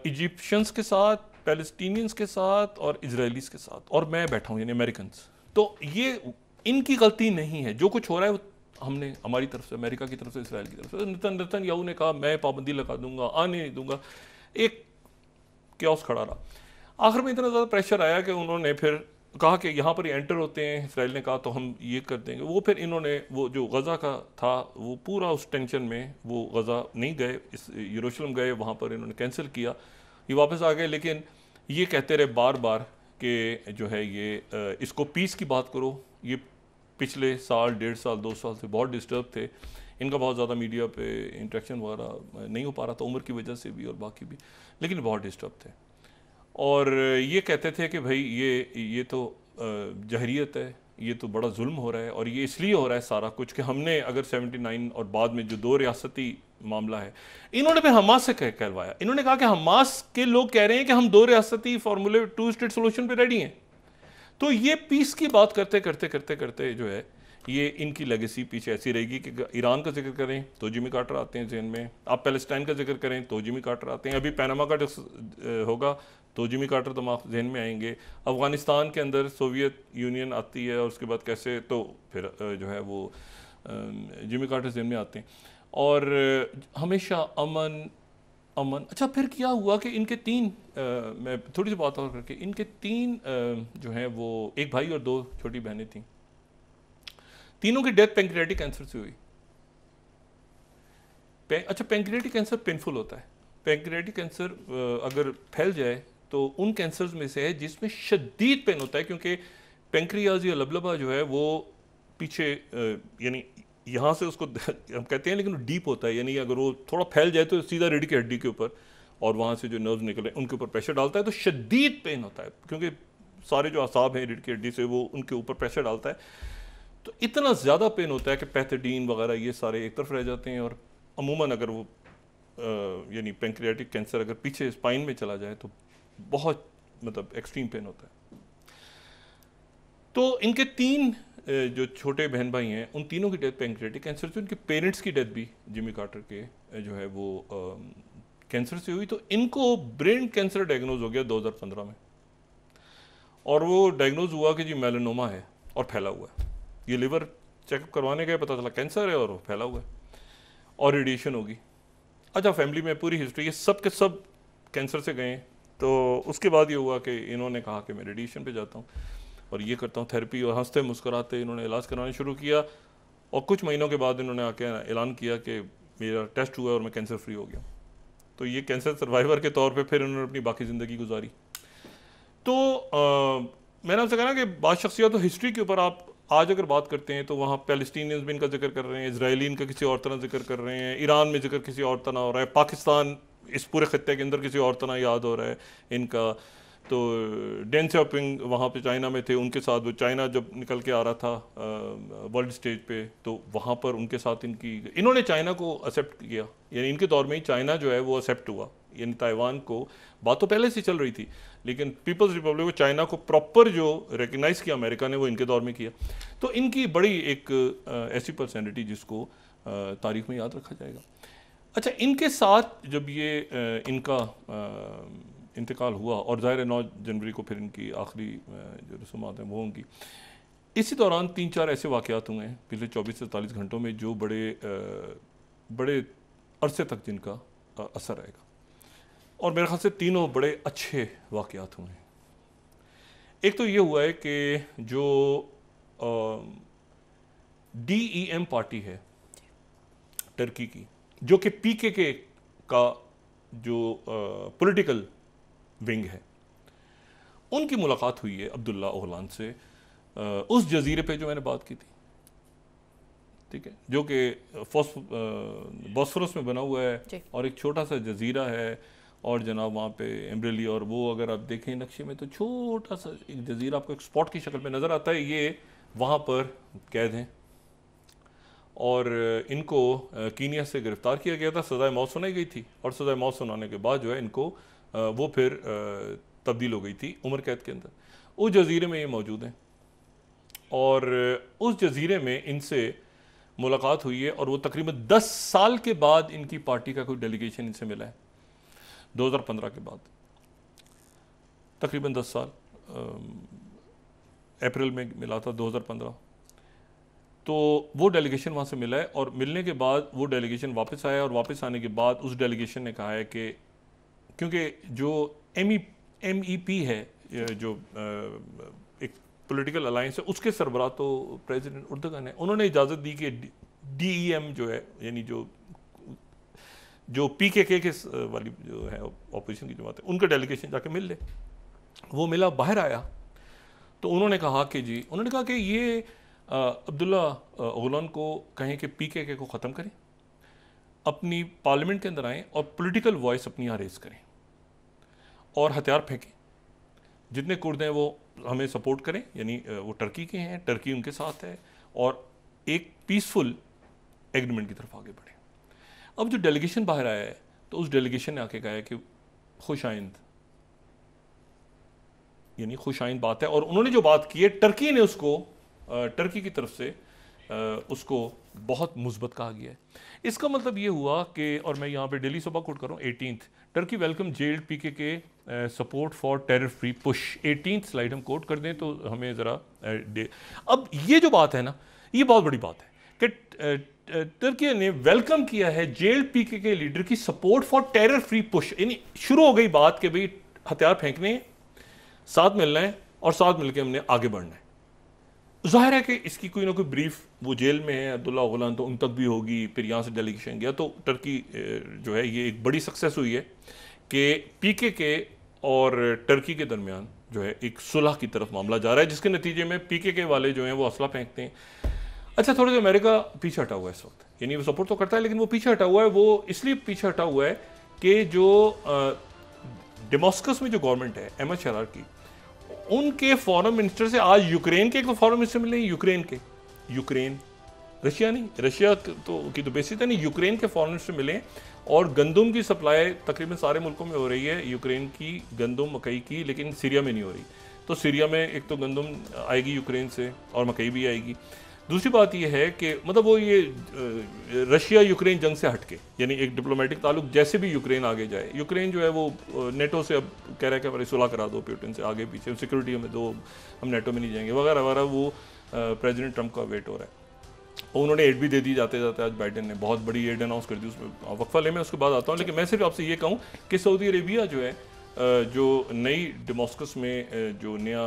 इजिप्शियंस के साथ, पैलेस्टीनियंस के साथ और इजरायलीस के साथ, और मैं बैठा हूँ यानी अमेरिकन्स। तो ये इनकी गलती नहीं है, जो कुछ हो रहा है वो हमने हमारी तरफ से, अमेरिका की तरफ से, इसराइल की तरफ से। नेतन्याहू ने कहा मैं पाबंदी लगा दूंगा, आने नहीं दूंगा। एक क्योस खड़ा रहा। आखिर में इतना ज़्यादा प्रेशर आया कि उन्होंने फिर कहा कि यहाँ पर एंटर होते हैं। इसराइल ने कहा तो हम ये कर देंगे। वो फिर इन्होंने वो जो गज़ा का था वो पूरा उस टेंशन में वो गज़ा नहीं गए, इस यरूशलेम गए, वहाँ पर इन्होंने कैंसिल किया, ये वापस आ गए। लेकिन ये कहते रहे बार बार कि जो है ये इसको पीस की बात करो। ये पिछले साल, 1.5 साल, 2 साल से बहुत डिस्टर्ब थे। इनका बहुत ज़्यादा मीडिया पे इंटरेक्शन वगैरह नहीं हो पा रहा था, उम्र की वजह से भी और बाकी भी, लेकिन बहुत डिस्टर्ब थे। और ये कहते थे कि भाई ये तो जहरियत है, ये तो बड़ा जुल्म हो रहा है, और ये इसलिए हो रहा है सारा कुछ कि हमने अगर 79 और बाद में जो 2 रियासती मामला है, इन्होंने फिर हमास से कहलवाया। इन्होंने कहा कि हमास के लोग कह रहे हैं कि हम 2 रियासती फार्मूले 2 स्टेट सोल्यूशन पे रेडी हैं। तो ये पीस की बात करते करते करते करते जो है ये इनकी लेगेसी पीछे ऐसी रहेगी कि ईरान का जिक्र करें तो जिमी कार्टर आते हैं जहन में, आप पैलेस्टाइन का जिक्र करें तो जिमी कार्टर आते हैं, अभी पैनामा का होगा तो जिमी कार्टर दिमाग जहन में आएंगे। अफ़गानिस्तान के अंदर सोवियत यूनियन आती है और उसके बाद कैसे, तो फिर जो है वो जिमी कार्टर जहन में आते हैं। और हमेशा अमन अमन। अच्छा, फिर क्या हुआ कि इनके 3 मैं थोड़ी सी बात और करके, इनके 3 जो हैं वो एक भाई और 2 छोटी बहनें थीं। तीनों की डेथ पैंक्रियाटिक कैंसर से हुई। अच्छा, पैंक्रियाटिक कैंसर पेनफुल होता है। पैंक्रियाटिक कैंसर अगर फैल जाए तो उन कैंसर्स में से है जिसमें शदीद पेन होता है, क्योंकि पैंक्रियाज या लबलबा जो है वो पीछे यानी यहाँ से उसको हम कहते हैं, लेकिन डीप होता है, यानी अगर वो थोड़ा फैल जाए तो सीधा रीढ़ की हड्डी के ऊपर और वहाँ से जो नर्व्स निकले उनके ऊपर प्रेशर डालता है, तो शदीद पेन होता है, क्योंकि सारे जो असाब हैं रीढ़ की हड्डी से वो उनके ऊपर प्रेशर डालता है। तो इतना ज़्यादा पेन होता है कि पैथेडीन वगैरह ये सारे एक तरफ रह जाते हैं। और अमूमन अगर वो यानी पैंक्रियाटिक कैंसर अगर पीछे स्पाइन में चला जाए तो बहुत मतलब एक्सट्रीम पेन होता है। तो इनके 3 जो छोटे बहन भाई हैं उन तीनों की डेथ पैंक्रियाटिक कैंसर से, उनके पेरेंट्स की डेथ भी जिमी कार्टर के जो है वो कैंसर से हुई। तो इनको ब्रेन कैंसर डायग्नोज हो गया 2015 में, और वो डायग्नोज हुआ कि जी मेलानोमा है और फैला हुआ है। ये लिवर चेकअप करवाने गए, पता चला कैंसर है और फैला हुआ है और रेडिएशन होगी। अच्छा, फैमिली में पूरी हिस्ट्री, ये सब के सब कैंसर से गए। तो उसके बाद ये हुआ कि इन्होंने कहा कि मैं रेडिएशन पे जाता हूँ और ये करता हूँ थेरेपी, और हंसते मुस्कुराते इन्होंने इलाज कराना शुरू किया। और कुछ महीनों के बाद इन्होंने आके ऐलान किया कि मेरा टेस्ट हुआ और मैं कैंसर फ्री हो गया। तो ये कैंसर सर्वाइवर के तौर पे फिर इन्होंने अपनी बाकी ज़िंदगी गुजारी। तो मैंने आपसे कहा ना कि बाद शख्सियत तो हिस्ट्री के ऊपर आप आज अगर बात करते हैं तो वहाँ पैलेस्टीनियंस भी इनका जिक्र कर रहे हैं, इजरायली इनका किसी और तरह जिक्र कर रहे हैं, ईरान में जिक्र किसी और तरह हो रहा है, पाकिस्तान इस पूरे खत्ते के अंदर किसी और तरह याद हो रहा है इनका। तो डेन शाओपिंग वहाँ पे चाइना में थे, उनके साथ वो चाइना जब निकल के आ रहा था वर्ल्ड स्टेज पे, तो वहाँ पर उनके साथ इन्होंने चाइना को एक्सेप्ट किया, यानी इनके दौर में ही चाइना जो है वो एक्सेप्ट हुआ। यानी ताइवान को बात तो पहले से चल रही थी, लेकिन पीपल्स रिपब्लिक ऑफ चाइना को प्रॉपर जो रिकग्नाइज़ किया अमेरिका ने, वो इनके दौर में किया। तो इनकी बड़ी एक ऐसी पर्सनैलिटी जिसको तारीख में याद रखा जाएगा। अच्छा, इनके साथ जब ये इनका इंतकाल हुआ, और ज़ाहिर 9 जनवरी को फिर इनकी आखिरी जो रसूमात हैं वो होंगी, इसी दौरान 3-4 ऐसे वाक़यात हुए हैं पिछले 24 से 47 घंटों में जो बड़े अरसे तक जिनका असर रहेगा। और मेरे ख्याल से तीनों बड़े अच्छे वाक़यात हुए हैं। एक तो ये हुआ है कि जो DEM पार्टी है टर्की की, जो कि PKK का जो पॉलिटिकल विंग है, उनकी मुलाकात हुई है अब्दुल्ला ओगलान से उस जजीरे पे जो मैंने बात की थी, ठीक है, जो कि बॉस्फोरस में बना हुआ है और एक छोटा सा जजीरा है, और जनाब वहाँ पे एम्ब्रेली, और वो अगर आप देखें नक्शे में तो छोटा सा एक जजीरा आपको एक स्पॉट की शक्ल में नज़र आता है। ये वहाँ पर कैद हैं और इनको कीनिया से गिरफ्तार किया गया था, सज़ाए मौत सुनाई गई थी, और सज़ाए मौत सुनाने के बाद जो है इनको वो फिर तब्दील हो गई थी उम्र कैद के अंदर। उस जजीरे में ये मौजूद हैं और उस जजीरे में इनसे मुलाकात हुई है, और वो तकरीबन 10 साल के बाद इनकी पार्टी का कोई डेलीगेशन इनसे मिला है, 2015 के बाद, तकरीबन 10 साल, अप्रैल में मिला था 2015। तो वो डेलीगेशन वहाँ से मिला है, और मिलने के बाद वो डेलीगेशन वापस आया, और वापस आने के बाद उस डेलीगेशन ने कहा है कि क्योंकि जो MEP है, जो एक पॉलिटिकल अलायंस है, उसके सरबराह तो प्रेसिडेंट उर्दुगान है, उन्होंने इजाज़त दी कि DEM जो है, यानी जो PKK के वाली जो है ऑपोजिशन की जमात है, उनका डेलीगेशन जाके मिल ले। वो मिला, बाहर आया तो उन्होंने कहा कि ये अब्दुल्ला ओगलान को कहें कि PKK को ख़त्म करें, अपनी पार्लियामेंट के अंदर आएँ और पॉलिटिकल वॉइस अपनी यहाँ रेज़ करें और हथियार फेंकें, जितने कुर्द हैं वो हमें सपोर्ट करें, यानी वो टर्की के हैं, टर्की उनके साथ है, और एक पीसफुल एग्रीमेंट की तरफ आगे बढ़े। अब जो डेलीगेशन बाहर आया है, तो उस डेलीगेशन ने आके कहा है कि खुशाइंद, यानी खुशाइंद बात है, और उन्होंने जो बात की है, टर्की ने उसको, टर्की की तरफ से उसको बहुत मुस्बत कहा गया है। इसका मतलब ये हुआ कि, और मैं यहाँ पे डेली सुबह कोट कर रहा हूँ, 18th Turkey welcome gelled PKK support for terror free push. 18th slide हम कोट कर दें तो हमें ज़रा अब ये जो बात है ना, ये बहुत बड़ी बात है कि टर्की ने वेलकम किया है जेल्ड PKK लीडर की support for terror free push, यानी शुरू हो गई बात कि भाई हथियार फेंकने, साथ मिलना है और साथ मिलकर हमने आगे बढ़ना है। जाहिर है कि इसकी कोई ना कोई ब्रीफ, वो जेल में है अब्दुल्ला ओगलान, तो उन तक भी होगी, फिर यहाँ से डेलीगेशन गया, तो टर्की जो है ये एक बड़ी सक्सेस हुई है कि PKK और टर्की के दरमियान जो है एक सुलह की तरफ मामला जा रहा है, जिसके नतीजे में PKK वाले जो हैं वो असला फेंकते हैं। अच्छा, थोड़ा सा अमेरिका पीछे हटा हुआ है इस वक्त, यानी वो सपोर्ट तो करता है लेकिन वो पीछे हटा हुआ है। वो इसलिए पीछे हटा हुआ है कि जो डेमास्कस में जो गवर्नमेंट है अहमद शरार की, उनके फॉरेन मिनिस्टर से आज यूक्रेन के एक फॉरेन मिनिस्टर मिले, यूक्रेन, रशिया नहीं, रशिया तो की तो बेसिस है नहीं, यूक्रेन के फॉरेन मिनिस्टर मिले, और गंदम की सप्लाई तकरीबन सारे मुल्कों में हो रही है, यूक्रेन की गंदम मकई की, लेकिन सीरिया में नहीं हो रही। तो सीरिया में एक तो गंदम आएगी यूक्रेन से और मकई भी आएगी। दूसरी बात यह है कि मतलब वो ये रशिया यूक्रेन जंग से हटके, यानी एक डिप्लोमेटिक ताल्लुक जैसे भी यूक्रेन आगे जाए, यूक्रेन जो है वो नेटो से अब कह रहा है कि हमारी सुलह करा दो पुतिन से, आगे पीछे सिक्योरिटी हमें दो, हम नेटो में नहीं जाएंगे वगैरह वगैरह, वो प्रेसिडेंट ट्रंप का वेट हो रहा है। और उन्होंने एड भी दे दी, जाते जाते आज बाइडेन ने बहुत बड़ी एड अनाउंस कर दी, उसमें वक्फा ले मैं उसके बाद आता हूँ। लेकिन मैं सिर्फ आपसे ये कहूँ कि सऊदी अरेबिया जो है, जो नई डेमास्कस में जो नया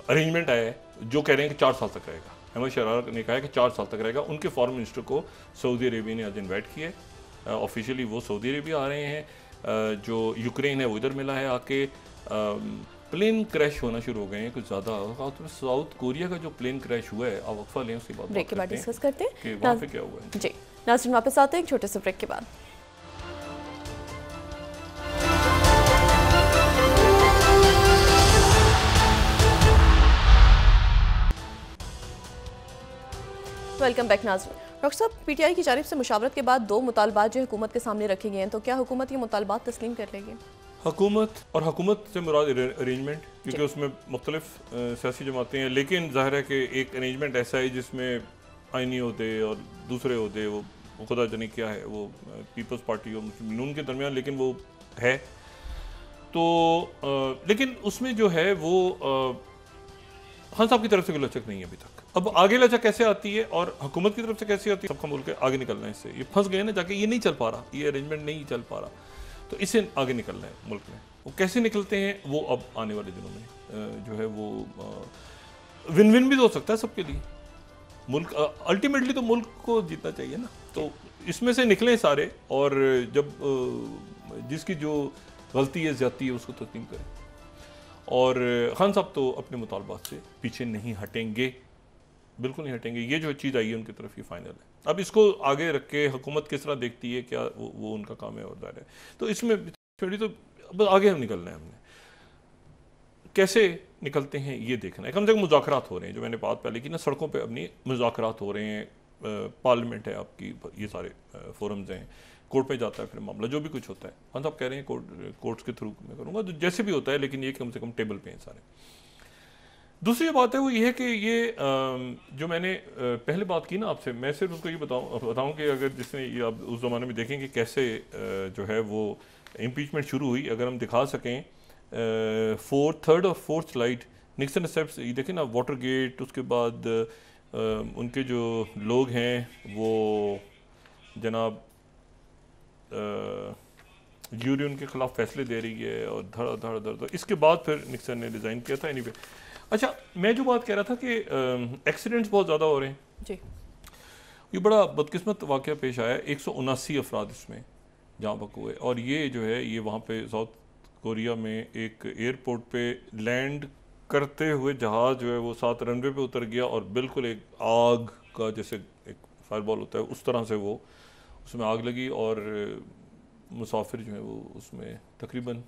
अरेंजमेंट आया है, जो कह रहे हैं कि 4 साल तक रहेगा, अहमद शरार ने कहा है कि 4 साल तक रहेगा। उनके फॉरेन मिनिस्टर को सऊदी अरेबिया ने आज इन्वाइट किया है, ऑफिशियली वो सऊदी अरेबिया आ रहे हैं। जो यूक्रेन है वो इधर मिला है आके। प्लेन क्रैश होना शुरू हो गए हैं कुछ ज़्यादा। साउथ कोरिया का जो प्लेन क्रैश हुआ है, आप वक्फा लें, उसके बाद ब्रेक के बाद डिस्कस करते हैं कि वहाँ पे क्या हुआ है। जी नाज़रीन, वापस आते हैं एक छोटे से ब्रेक के बाद। वेलकम बैक नाज़रीन। डॉक्टर साहब, PTI की जानिब से मुशावरत के बाद 2 मुतालबात जो हुकूमत के सामने रखे गए हैं, तो क्या हुकूमत ये मुतालबात तस्लीम कर लेगी? हुकूमत और हुकूमत से मुराद अरेंजमेंट, क्योंकि उसमें मुख्तलिफ सियासी जमातें हैं, लेकिन जाहिर है कि एक अरेंजमेंट ऐसा है जिसमें आइनी होते और दूसरे होते, वो खुदा जाने क्या है, वो पीपल्स पार्टी और मुस्लिम लीग के दरमियान, लेकिन वो है तो लेकिन उसमें जो है वो खान साहब की तरफ से कोई लचक नहीं है अभी तक। अब आगे लचक कैसे आती है और हुकूमत की तरफ से कैसे आती है, सबका मुल्क आगे निकलना है इससे। ये फंस गए ना जाके, ये नहीं चल पा रहा, ये अरेंजमेंट नहीं चल पा रहा, तो इससे आगे निकलना है मुल्क में। वो कैसे निकलते हैं वो अब आने वाले दिनों में जो है वो विन विन भी तो हो सकता है सबके लिए। मुल्क अल्टीमेटली तो मुल्क को जीतना चाहिए ना, तो इसमें से निकलें सारे, और जब जिसकी जो गलती है ज़्यादती है उसको तस्लीम करें। और खान साहब तो अपने मुतालबात से पीछे नहीं हटेंगे, बिल्कुल नहीं हटेंगे। ये जो चीज़ आई है उनकी तरफ ये फाइनल है। अब इसको आगे रख के हुकूमत किस तरह देखती है, क्या वो उनका काम है और दायरा है। तो इसमें थोड़ी तो अब आगे हम निकलना है, हमने कैसे निकलते हैं ये देखना है। कम से कम मुज़ाकरात हो रहे हैं, जो मैंने बात पहले की ना, सड़कों पे अपनी मुज़ाकरात हो रहे हैं, पार्लियामेंट है आपकी, ये सारे फोरम्स हैं, कोर्ट पे जाता है फिर मामला, जो भी कुछ होता है। हम सब कह रहे हैं कोर्ट्स के थ्रू मैं करूँगा, तो जैसे भी होता है, लेकिन ये कम से कम टेबल पे हैं सारे। दूसरी बात है वो ये है कि ये जो मैंने पहले बात की ना आपसे, मैं सिर्फ उसको ये बताऊं कि अगर जिसने ये आप उस ज़माने में देखेंगे कैसे जो है वो इम्पीचमेंट शुरू हुई, अगर हम दिखा सकें थर्ड और फोर्थ स्लाइड, निक्सन स्टेप्स, ये देखें ना, वाटर गेट, उसके बाद उनके जो लोग हैं वो जनाब यूरी उनके खिलाफ फैसले दे रही है और धड़ धड़ धड़ धड़, इसके बाद फिर निक्सन ने रिज़ाइन किया था। एनीवे, अच्छा, मैं जो बात कह रहा था कि एक्सीडेंट्स बहुत ज़्यादा हो रहे हैं जी। ये बड़ा बदकिस्मत वाक़या पेश आया, 179 अफराद इसमें जहाँ तक हुए, और ये जो है ये वहाँ पे साउथ कोरिया में एक एयरपोर्ट पे लैंड करते हुए जहाज़ जो है वो 7 रनवे पे उतर गया, और बिल्कुल एक आग का जैसे एक फायरबॉल होता है उस तरह से वो उसमें आग लगी, और मुसाफिर जो है वो उसमें तकरीबन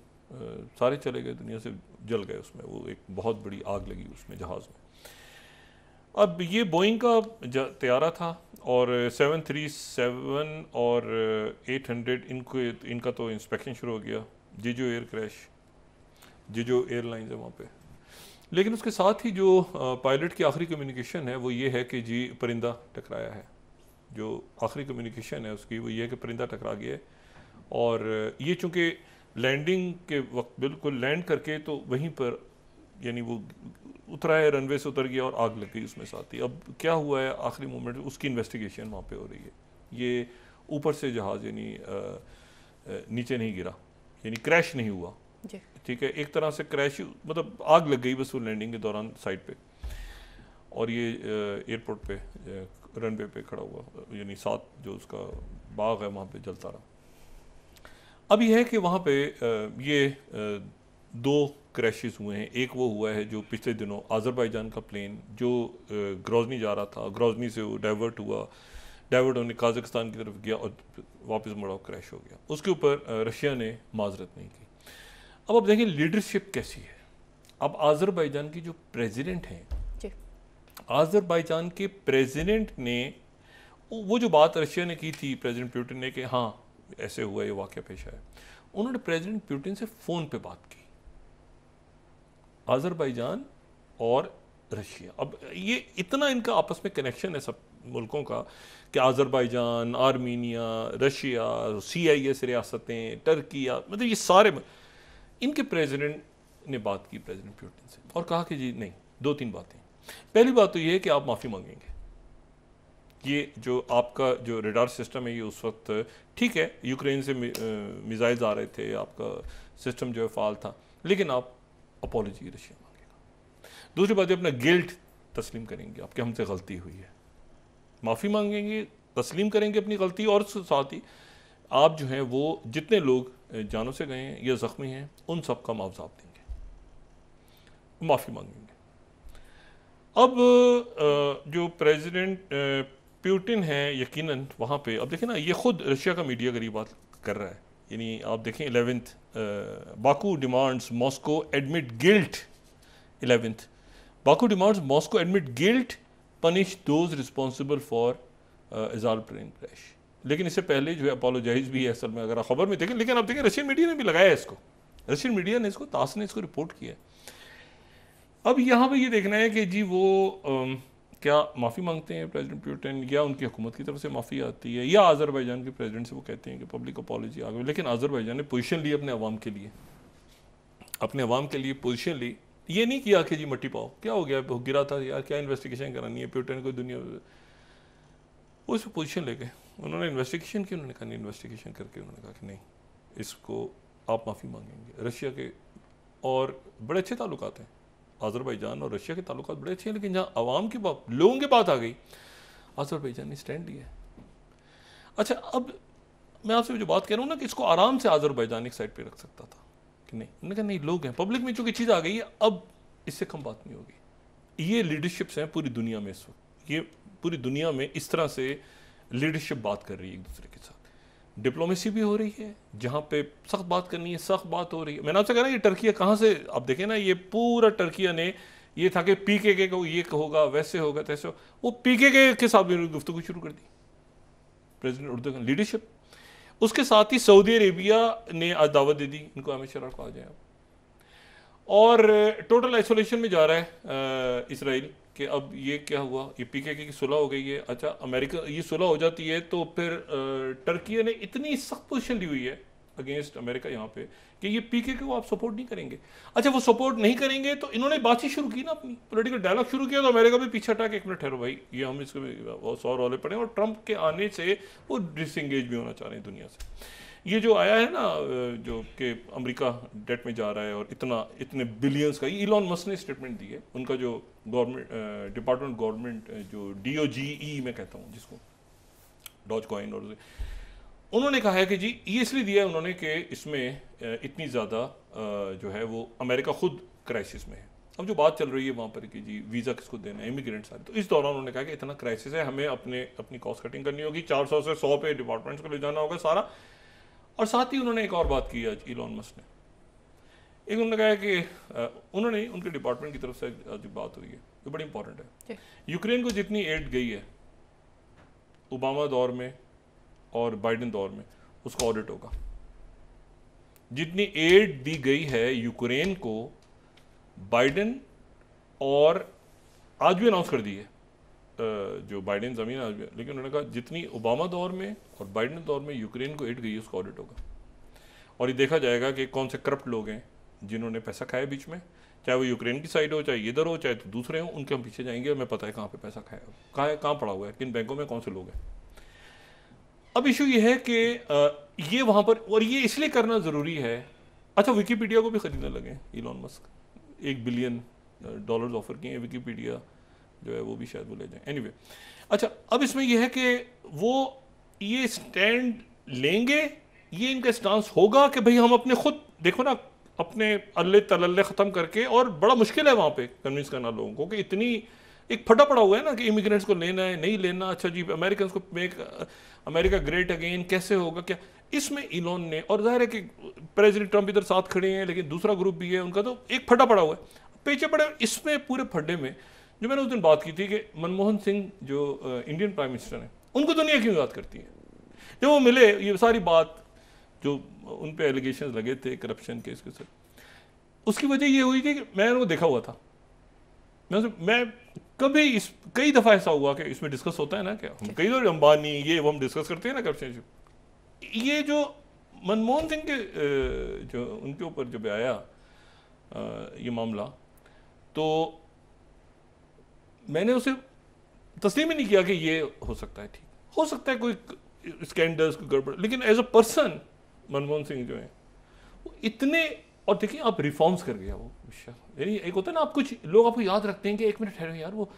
सारे चले गए, दुनिया से जल गए उसमें, वो एक बहुत बड़ी आग लगी उसमें जहाज़ में। अब ये बोइंग का तैयारा था, और 737 और 800 इनका तो इंस्पेक्शन शुरू हो गया, जिजो एयर क्रैश, जिजो एयरलाइंस है वहाँ पे। लेकिन उसके साथ ही जो पायलट की आखिरी कम्युनिकेशन है वो ये है कि जी परिंदा टकराया है, जो आखिरी कम्युनिकेशन है उसकी वो ये है कि परिंदा टकरा गया है। और ये चूँकि लैंडिंग के वक्त बिल्कुल लैंड करके तो वहीं पर यानी वो उतरा है, रनवे से उतर गया और आग लग गई उसमें साथ ही। अब क्या हुआ है आखिरी मोमेंट, उसकी इन्वेस्टिगेशन वहाँ पे हो रही है। ये ऊपर से जहाज़ यानी नीचे नहीं गिरा, यानी क्रैश नहीं हुआ, ठीक है, एक तरह से क्रैश मतलब आग लग गई बस वो लैंडिंग के दौरान साइड पे, और ये एयरपोर्ट पे रनवे पे खड़ा हुआ, यानी साथ जो उसका बाग है वहाँ पे जलता रहा। अब यह है कि वहाँ पे ये 2 क्रैशेस हुए हैं। एक वो हुआ है जो पिछले दिनों अज़रबैजान का प्लेन जो ग्रोजनी जा रहा था, ग्रोजनी से वो डाइवर्ट होने काज़ाकिस्तान की तरफ गया और वापस मुड़ा क्रैश हो गया। उसके ऊपर रशिया ने माजरत नहीं की। अब आप देखें लीडरशिप कैसी है। अब अज़रबैजान की जो प्रेसिडेंट हैं, अज़रबैजान के प्रेसिडेंट ने वो जो बात रशिया ने की थी प्रेसिडेंट पुतिन ने कि हाँ ऐसे हुआ ये वाक़या पेश आया, उन्होंने प्रेसिडेंट पुतिन से फ़ोन पे बात की, अज़रबैजान और रशिया। अब ये इतना इनका आपस में कनेक्शन है सब मुल्कों का कि अज़रबैजान, आर्मीनिया, रशिया, CIS रियासतें, टर्की, मतलब ये सारे इनके प्रेसिडेंट ने बात की प्रेसिडेंट पुतिन से और कहा कि जी नहीं, 2-3 बातें। पहली बात तो ये है कि आप माफ़ी मांगेंगे, ये जो आपका जो रडार सिस्टम है ये उस वक्त ठीक है, यूक्रेन से मिसाइल्स आ रहे थे, आपका सिस्टम जो है फाल था, लेकिन आप अपॉलॉजी रशिया मांगेगा। दूसरी बात अपना गिल्ट तस्लीम करेंगे, आपके हमसे गलती हुई है, माफ़ी मांगेंगे, तस्लीम करेंगे अपनी गलती, और साथ ही आप जो हैं वो जितने लोग जानों से गए हैं या ज़ख्मी हैं उन सब का मुआवजा आप देंगे, माफ़ी मांगेंगे। अब जो प्रेसिडेंट पुतिन है यकीनन वहाँ पे, अब देखें ना, ये खुद रशिया का मीडिया की बात कर रहा है, यानी आप देखें 11th Baku demands Moscow admit guilt, 11th Baku demands Moscow admit guilt, punish those responsible for AZAL plane crash. लेकिन इससे पहले जो है अपोलोजाइज भी है असल में, अगर आप खबर में देखें। लेकिन आप देखें रशियन मीडिया ने भी लगाया इसको, रशियन मीडिया ने इसको, तास ने इसको रिपोर्ट किया। अब यहाँ पे ये देखना है कि जी वो क्या माफ़ी मांगते हैं प्रेसिडेंट पुतिन, या उनकी हुकूमत की तरफ से माफ़ी आती है, या अज़रबैजान के प्रेसिडेंट से वो कहते हैं कि पब्लिक अपॉलॉजी आ गई। लेकिन अज़रबैजान ने पोजीशन ली अपने अवाम के लिए, अपने अवाम के लिए पोजीशन ली, ये नहीं किया कि जी मट्टी पाओ, क्या हो गया, गिरा था यार, क्या इन्वेस्टिगेशन करानी है पुतिन को दुनिया, वो इस पर पोजीशन ले गए। उन्होंने इन्वेस्टिगेशन की, उन्होंने कहा नहीं, इन्वेस्टिगेशन करके उन्होंने कहा कि नहीं, इसको आप माफ़ी मांगेंगे रशिया के, और बड़े अच्छे ताल्लुकात हैं आज़रबाईजान और रशिया के ताल्लुकात बड़े अच्छे हैं, लेकिन जहाँ आवाम की बात, लोगों की बात आ गई, आज़रबाईजान ने स्टैंड लिया है। अच्छा, अब मैं आपसे जो बात कह रहा हूँ ना कि इसको आराम से आज़रबाईजान एक साइड पे रख सकता था कि नहीं, उन्होंने कहा नहीं, लोग हैं, पब्लिक में चूंकि चीज़ आ गई है, अब इससे कम बात नहीं होगी। ये लीडरशिप्स हैं पूरी दुनिया में इस वक्त, ये पूरी दुनिया में इस तरह से लीडरशिप बात कर रही है एक दूसरे के साथ, डिप्लोमेसी भी हो रही है, जहाँ पे सख्त बात करनी है सख्त बात हो रही है। मैंने आपसे कहा ना ये टर्किया कहाँ से, आप देखें ना, ये पूरा टर्किया ने ये था कि पीकेके को ये होगा, वैसे होगा, तैसे होगा, वो पीकेके के साथ भी गुफ्तगू शुरू कर दी प्रेसिडेंट उर्दुगान, लीडरशिप। उसके साथ ही सऊदी अरेबिया ने आज दावत दे दी इनको, अहमद शराफ को आ जाए, और टोटल आइसोलेशन में जा रहा है इसराइल कि अब ये क्या हुआ, ये पीकेके की सुलह हो गई है। अच्छा, अमेरिका ये सुलह हो जाती है तो फिर टर्की ने इतनी सख्त पोजीशन ली हुई है अगेंस्ट अमेरिका यहाँ पे कि ये पीकेके को आप सपोर्ट नहीं करेंगे। अच्छा, वो सपोर्ट नहीं करेंगे तो इन्होंने बातचीत शुरू की ना, अपनी पॉलिटिकल डायलॉग शुरू किया, तो अमेरिका भी पीछे हटा के एक मिनट ठहरो भाई, ये हम इसको 100 रौले पड़े, और ट्रंप के आने से वो डिसएंगेज भी होना चाह रहे हैं दुनिया से। ये जो आया है ना, जो कि अमेरिका डेट में जा रहा है और इतने बिलियंस का, इलॉन मस्क ने स्टेटमेंट दी है, उनका जो गवर्नमेंट डिपार्टमेंट गवर्नमेंट जो DOGE मैं कहता हूँ जिसको, डॉज कॉइन, और उन्होंने कहा है कि जी ये इसलिए दिया है उन्होंने कि इसमें इतनी ज़्यादा जो है वो अमेरिका खुद क्राइसिस में है। अब जो बात चल रही है वहाँ पर कि जी वीज़ा किसको देना है, इमिग्रेंट सारे, तो इस दौरान उन्होंने कहा कि इतना क्राइसिस है, हमें अपनी कॉस्ट कटिंग करनी होगी, 400 से 100 पे डिपार्टमेंट्स को ले जाना होगा सारा। और साथ ही उन्होंने एक और बात की आज इलॉन मस्क ने, एक उन्होंने कहा है कि उन्होंने उनके डिपार्टमेंट की तरफ से आज बात हुई है, ये बड़ी इंपॉर्टेंट है, यूक्रेन को जितनी एड गई है ओबामा दौर में और बाइडेन दौर में, उसका ऑडिट होगा। जितनी एड दी गई है यूक्रेन को बाइडेन, और आज भी अनाउंस कर दी है जो बाइडेन ज़मीन आज भी, लेकिन उन्होंने कहा जितनी ओबामा दौर में और बाइडेन दौर में यूक्रेन को एड गई है उसका ऑडिट होगा, और ये देखा जाएगा कि कौन से करप्ट लोग हैं जिन्होंने पैसा खाया बीच में, चाहे वो यूक्रेन की साइड हो, चाहे इधर हो, चाहे तो दूसरे हो, उनके हम पीछे जाएंगे, और मैं पता है कहाँ पे पैसा खाया, कहाँ पड़ा हुआ है, किन बैंकों में कौन से लोग हैं। अब इशू ये है कि ये वहाँ पर, और ये इसलिए करना ज़रूरी है। अच्छा, विकीपीडिया को भी ख़रीदने लगे इलॉन मस्क, $1 बिलियन ऑफर किए हैं, विकीपीडिया जो है वो भी शायद वो ले जाए। एनीवे, अच्छा, अब इसमें यह है कि वो ये स्टैंड लेंगे, ये इनका स्टांस होगा कि भाई हम अपने खुद, देखो ना, अपने अल्ले तलल्ले ख़त्म करके, और बड़ा मुश्किल है वहाँ पे कन्विंस करना लोगों को कि इतनी एक फटा पड़ा हुआ है ना कि इमिग्रेंट्स को लेना है नहीं लेना, अच्छा जी अमेरिकन को मेक अमेरिका ग्रेट अगेन कैसे होगा क्या, इसमें इलॉन ने, और जाहिर है कि प्रेसिडेंट ट्रंप इधर साथ खड़े हैं, लेकिन दूसरा ग्रुप भी है उनका, तो एक फटा पड़ा हुआ है पीछे पड़े। इसमें पूरे फड्डे में जो मैंने उस दिन बात की थी कि मनमोहन सिंह जो इंडियन प्राइम मिनिस्टर हैं, उनको दुनिया क्यों याद करती है। जब वो मिले, ये सारी बात जो उन पे एलिगेशन लगे थे करप्शन के इसके साथ, उसकी वजह ये हुई थी कि मैं उनको देखा हुआ था, मैं कभी कई दफ़ा ऐसा हुआ कि इसमें डिस्कस होता है ना, क्या हम कई बार अंबानी ये वो हम डिस्कस करते हैं ना करप्शन, ये जो मनमोहन सिंह के जो उनके ऊपर जब आया ये मामला, तो मैंने उसे तस्लीम ही नहीं किया कि ये हो सकता है, ठीक हो सकता है कोई स्कैंडल्स कोई गड़बड़, लेकिन as a person Manmohan Singh जो है वो इतने, और देखिए आप रिफॉर्म्स कर गया वो, यानी एक होता है ना, आप कुछ लोग आपको याद रखते हैं कि एक मिनट ठहरो यार, वो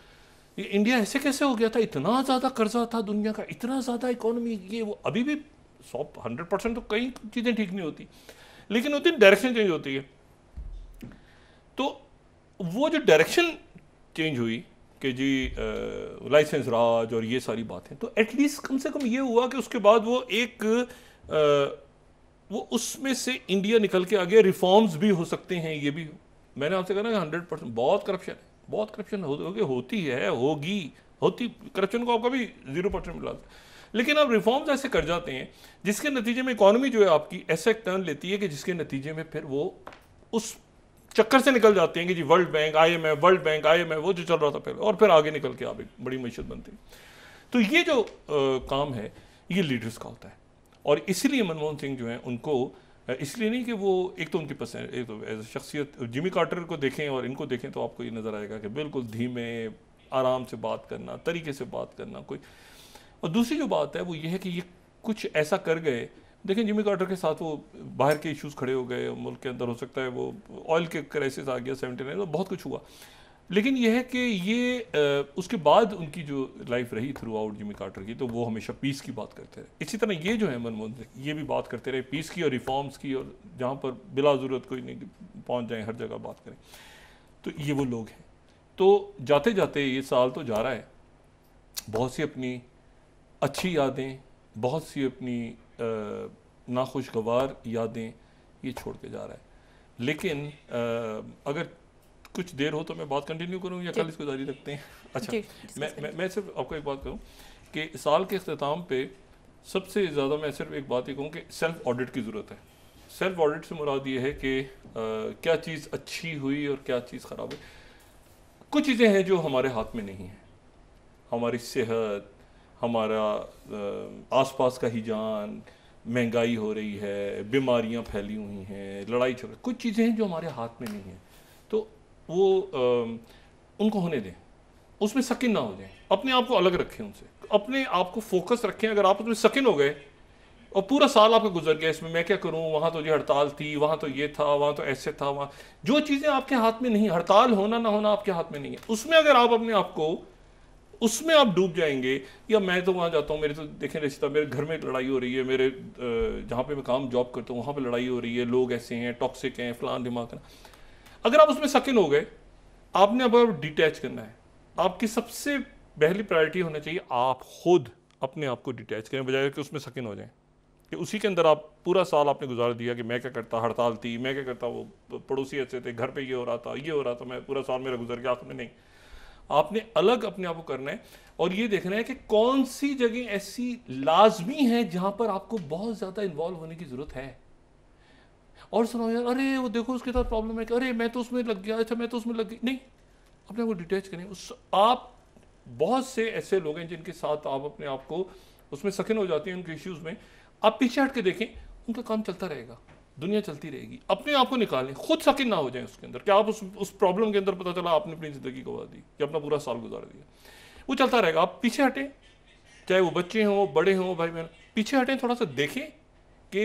ये इंडिया ऐसे कैसे हो गया था, इतना ज़्यादा कर्जा था दुनिया का, इतना ज़्यादा इकोनॉमी, ये वो अभी भी 100% तो कई चीज़ें ठीक नहीं होती, लेकिन होती डायरेक्शन चेंज होती है। तो वो जो डायरेक्शन चेंज हुई कि जी लाइसेंस राज और ये सारी बातें, तो एटलीस्ट कम से कम ये हुआ कि उसके बाद वो एक वो उसमें से इंडिया निकल के आ गया, रिफॉर्म्स भी हो सकते हैं। ये भी मैंने आपसे कहा ना 100% बहुत करप्शन होती है, होती करप्शन को आप कभी 0% मिला, लेकिन आप रिफॉर्म्स ऐसे कर जाते हैं जिसके नतीजे में इकोनॉमी जो है आपकी ऐसे टर्न लेती है कि जिसके नतीजे में फिर वो उस चक्कर से निकल जाते हैं कि जी वर्ल्ड बैंक IMF वो जो चल रहा था पहले, और फिर आगे निकल के आप एक बड़ी मैशत बनती है। तो ये जो काम है ये लीडर्स का होता है, और इसलिए मनमोहन सिंह जो हैं उनको, इसलिए नहीं कि वो एक तो उनकी पसंद, एक तो एज शख्सियत, जिमी कार्टर को देखें और इनको देखें तो आपको ये नज़र आएगा कि बिल्कुल धीमे आराम से बात करना, तरीके से बात करना कोई, और दूसरी जो बात है वो ये है कि ये कुछ ऐसा कर गए, देखें जिमी कार्टर के साथ वो बाहर के इश्यूज खड़े हो गए, मुल्क के अंदर हो सकता है वो ऑयल के क्राइसिस आ गया 79, तो बहुत कुछ हुआ। लेकिन यह है कि ये उसके बाद उनकी जो लाइफ रही थ्रू आउट जिमी कार्टर की, तो वो हमेशा पीस की बात करते रहे। इसी तरह ये जो है मनमोहन सिंह, ये भी बात करते रहे पीस की और रिफॉर्म्स की, और जहाँ पर बिला ज़रूरत कोई नहीं पहुँच जाए हर जगह बात करें। तो ये वो लोग हैं। तो जाते जाते ये साल तो जा रहा है, बहुत सी अपनी अच्छी यादें, बहुत सी अपनी नाखुशगवार यादें ये छोड़ के जा रहा है। लेकिन अगर कुछ देर हो तो मैं बात कंटिन्यू करूं या कल इसको जारी रखते हैं? अच्छा, मैं सिर्फ आपको एक बात कहूं कि साल के अख्ताम पे सबसे ज़्यादा मैं सिर्फ एक बात ही कहूँ कि सेल्फ ऑडिट की ज़रूरत है। सेल्फ ऑडिट से मुराद ये है कि क्या चीज़ अच्छी हुई और क्या चीज़ ख़राब हुई। कुछ चीज़ें हैं जो हमारे हाथ में नहीं हैं, हमारी सेहत, हमारा आसपास का हिजान, महंगाई हो रही है, बीमारियां फैली हुई हैं, लड़ाई झगड़े, कुछ चीज़ें हैं जो हमारे हाथ में नहीं हैं। तो वो उनको होने दें, उसमें सकिन ना हो जाए, अपने आप को अलग रखें उनसे, अपने आप को फोकस रखें। अगर आप उसमें सकिन हो गए और पूरा साल आपका गुजर गया इसमें मैं क्या करूं, वहाँ तो ये हड़ताल थी, वहाँ तो ये था, वहाँ तो ऐसे था, वहाँ जो चीज़ें आपके हाथ में नहीं, हड़ताल होना ना होना आपके हाथ में नहीं है, उसमें अगर आप अपने आप को उसमें आप डूब जाएंगे। या मैं तो वहाँ जाता हूँ, मेरे तो देखें रिश्ता, मेरे घर में लड़ाई हो रही है, मेरे जहाँ पे मैं काम जॉब करता हूँ वहाँ पे लड़ाई हो रही है, लोग ऐसे हैं, टॉक्सिक हैं, फलान दिमाग। अगर आप उसमें सकिन हो गए, आपने अब डिटैच करना है। आपकी सबसे पहली प्रायोरिटी होना चाहिए आप खुद अपने आप को डिटैच करें, बजाय कि उसमें सकिन हो जाएं कि उसी के अंदर आप पूरा साल आपने गुजार दिया कि मैं क्या करता, हड़ताल थी, मैं क्या करता, वो पड़ोसी ऐसे थे, घर पे ये हो रहा था, ये हो रहा था, मैं पूरा साल मेरा गुजर गया, आखिर में नहीं। आपने अलग अपने आप को करना है और ये देखना है कि कौन सी जगह ऐसी लाजमी है जहां पर आपको बहुत ज़्यादा इन्वॉल्व होने की ज़रूरत है। और सुनो यार, अरे वो देखो उसके साथ प्रॉब्लम है कि अरे मैं तो उसमें लग गया, अच्छा मैं तो उसमें लग गई, नहीं, अपने आप को डिटैच करें। आप बहुत से ऐसे लोग हैं जिनके साथ आप अपने आप को उसमें सकिन हो जाते हैं, उनके इश्यूज़ में। आप पीछे हट के देखें, उनका काम चलता रहेगा, दुनिया चलती रहेगी। अपने आप को निकालें, खुद सकिन ना हो जाए उसके अंदर, क्या आप उस प्रॉब्लम के अंदर पता चला आपने अपनी ज़िंदगी गवा दी या अपना पूरा साल गुजार दिया, वो चलता रहेगा। आप पीछे हटें, चाहे वो बच्चे हों, बड़े हों, भाई बहन, पीछे हटें, थोड़ा सा देखें कि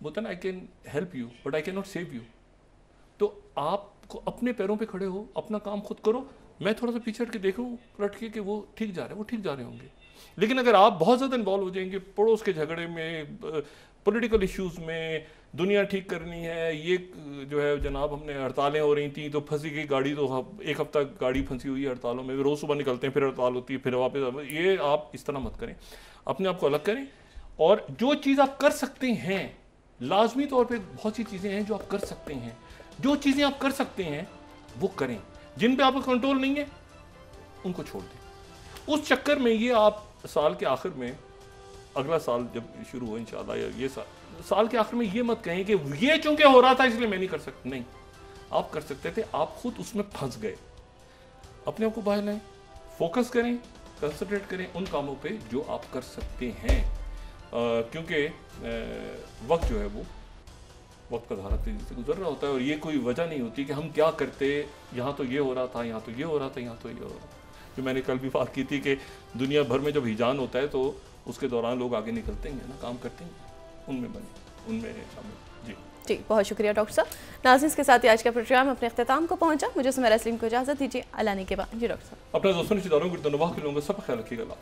बोलते ना, I can help you but I can not save you. तो आपको अपने पैरों पे खड़े हो, अपना काम खुद करो। मैं थोड़ा सा पीछे हट के देखूँ, रट के कि वो ठीक जा रहे हैं, वो ठीक जा रहे होंगे। लेकिन अगर आप बहुत ज़्यादा इन्वॉल्व हो जाएंगे पड़ोस के झगड़े में, पॉलिटिकल इश्यूज़ में, दुनिया ठीक करनी है, ये जो है जनाब हमने हड़तालें हो रही थी तो फंसी गई गाड़ी, तो एक हफ्ता गाड़ी फंसी हुई है हड़तालों में, रोज़ सुबह निकलते हैं, फिर हड़ताल होती है, फिर वापस, ये आप इस तरह मत करें। अपने आप को अलग करें और जो चीज़ आप कर सकते हैं, लाजमी तौर पे बहुत सी चीज़ें हैं जो आप कर सकते हैं, जो चीज़ें आप कर सकते हैं वो करें। जिन पे आपका कंट्रोल नहीं है उनको छोड़ दें। उस चक्कर में ये आप साल के आखिर में, अगला साल जब शुरू हो इंशाल्लाह, या ये साल के आखिर में ये मत कहें कि ये चूंकि हो रहा था इसलिए मैं नहीं कर सकता। नहीं, आप कर सकते थे, आप खुद उसमें फंस गए। अपने आप को बाहर लाएं, फोकस करें, कंसंट्रेट करें उन कामों पे जो आप कर सकते हैं, क्योंकि वक्त जो है वो वक्त का धारा तेजी से गुजर रहा होता है और ये कोई वजह नहीं होती कि हम क्या करते, यहाँ तो ये हो रहा था, यहाँ तो ये हो रहा था, यहाँ तो ये हो रहा था। जो मैंने कल भी बात की थी कि दुनिया भर में जब हिजान होता है तो उसके दौरान लोग आगे निकलते हैं ना, काम करते हैं, उनमें बने, उनमें शामिल। जी, बहुत शुक्रिया डॉक्टर साहब। नाज़रीन, के साथ ही आज का प्रोग्राम अपने अख्ताम को पहुंचा। मुझे सुमेरा सलीम को इजाज़त दीजिए। अल्लाह ने के बाद जी डॉक्टर साहब, अपने दोस्तों रिश्तेदारों को के लोगों का सब ख्याल रखिएगा।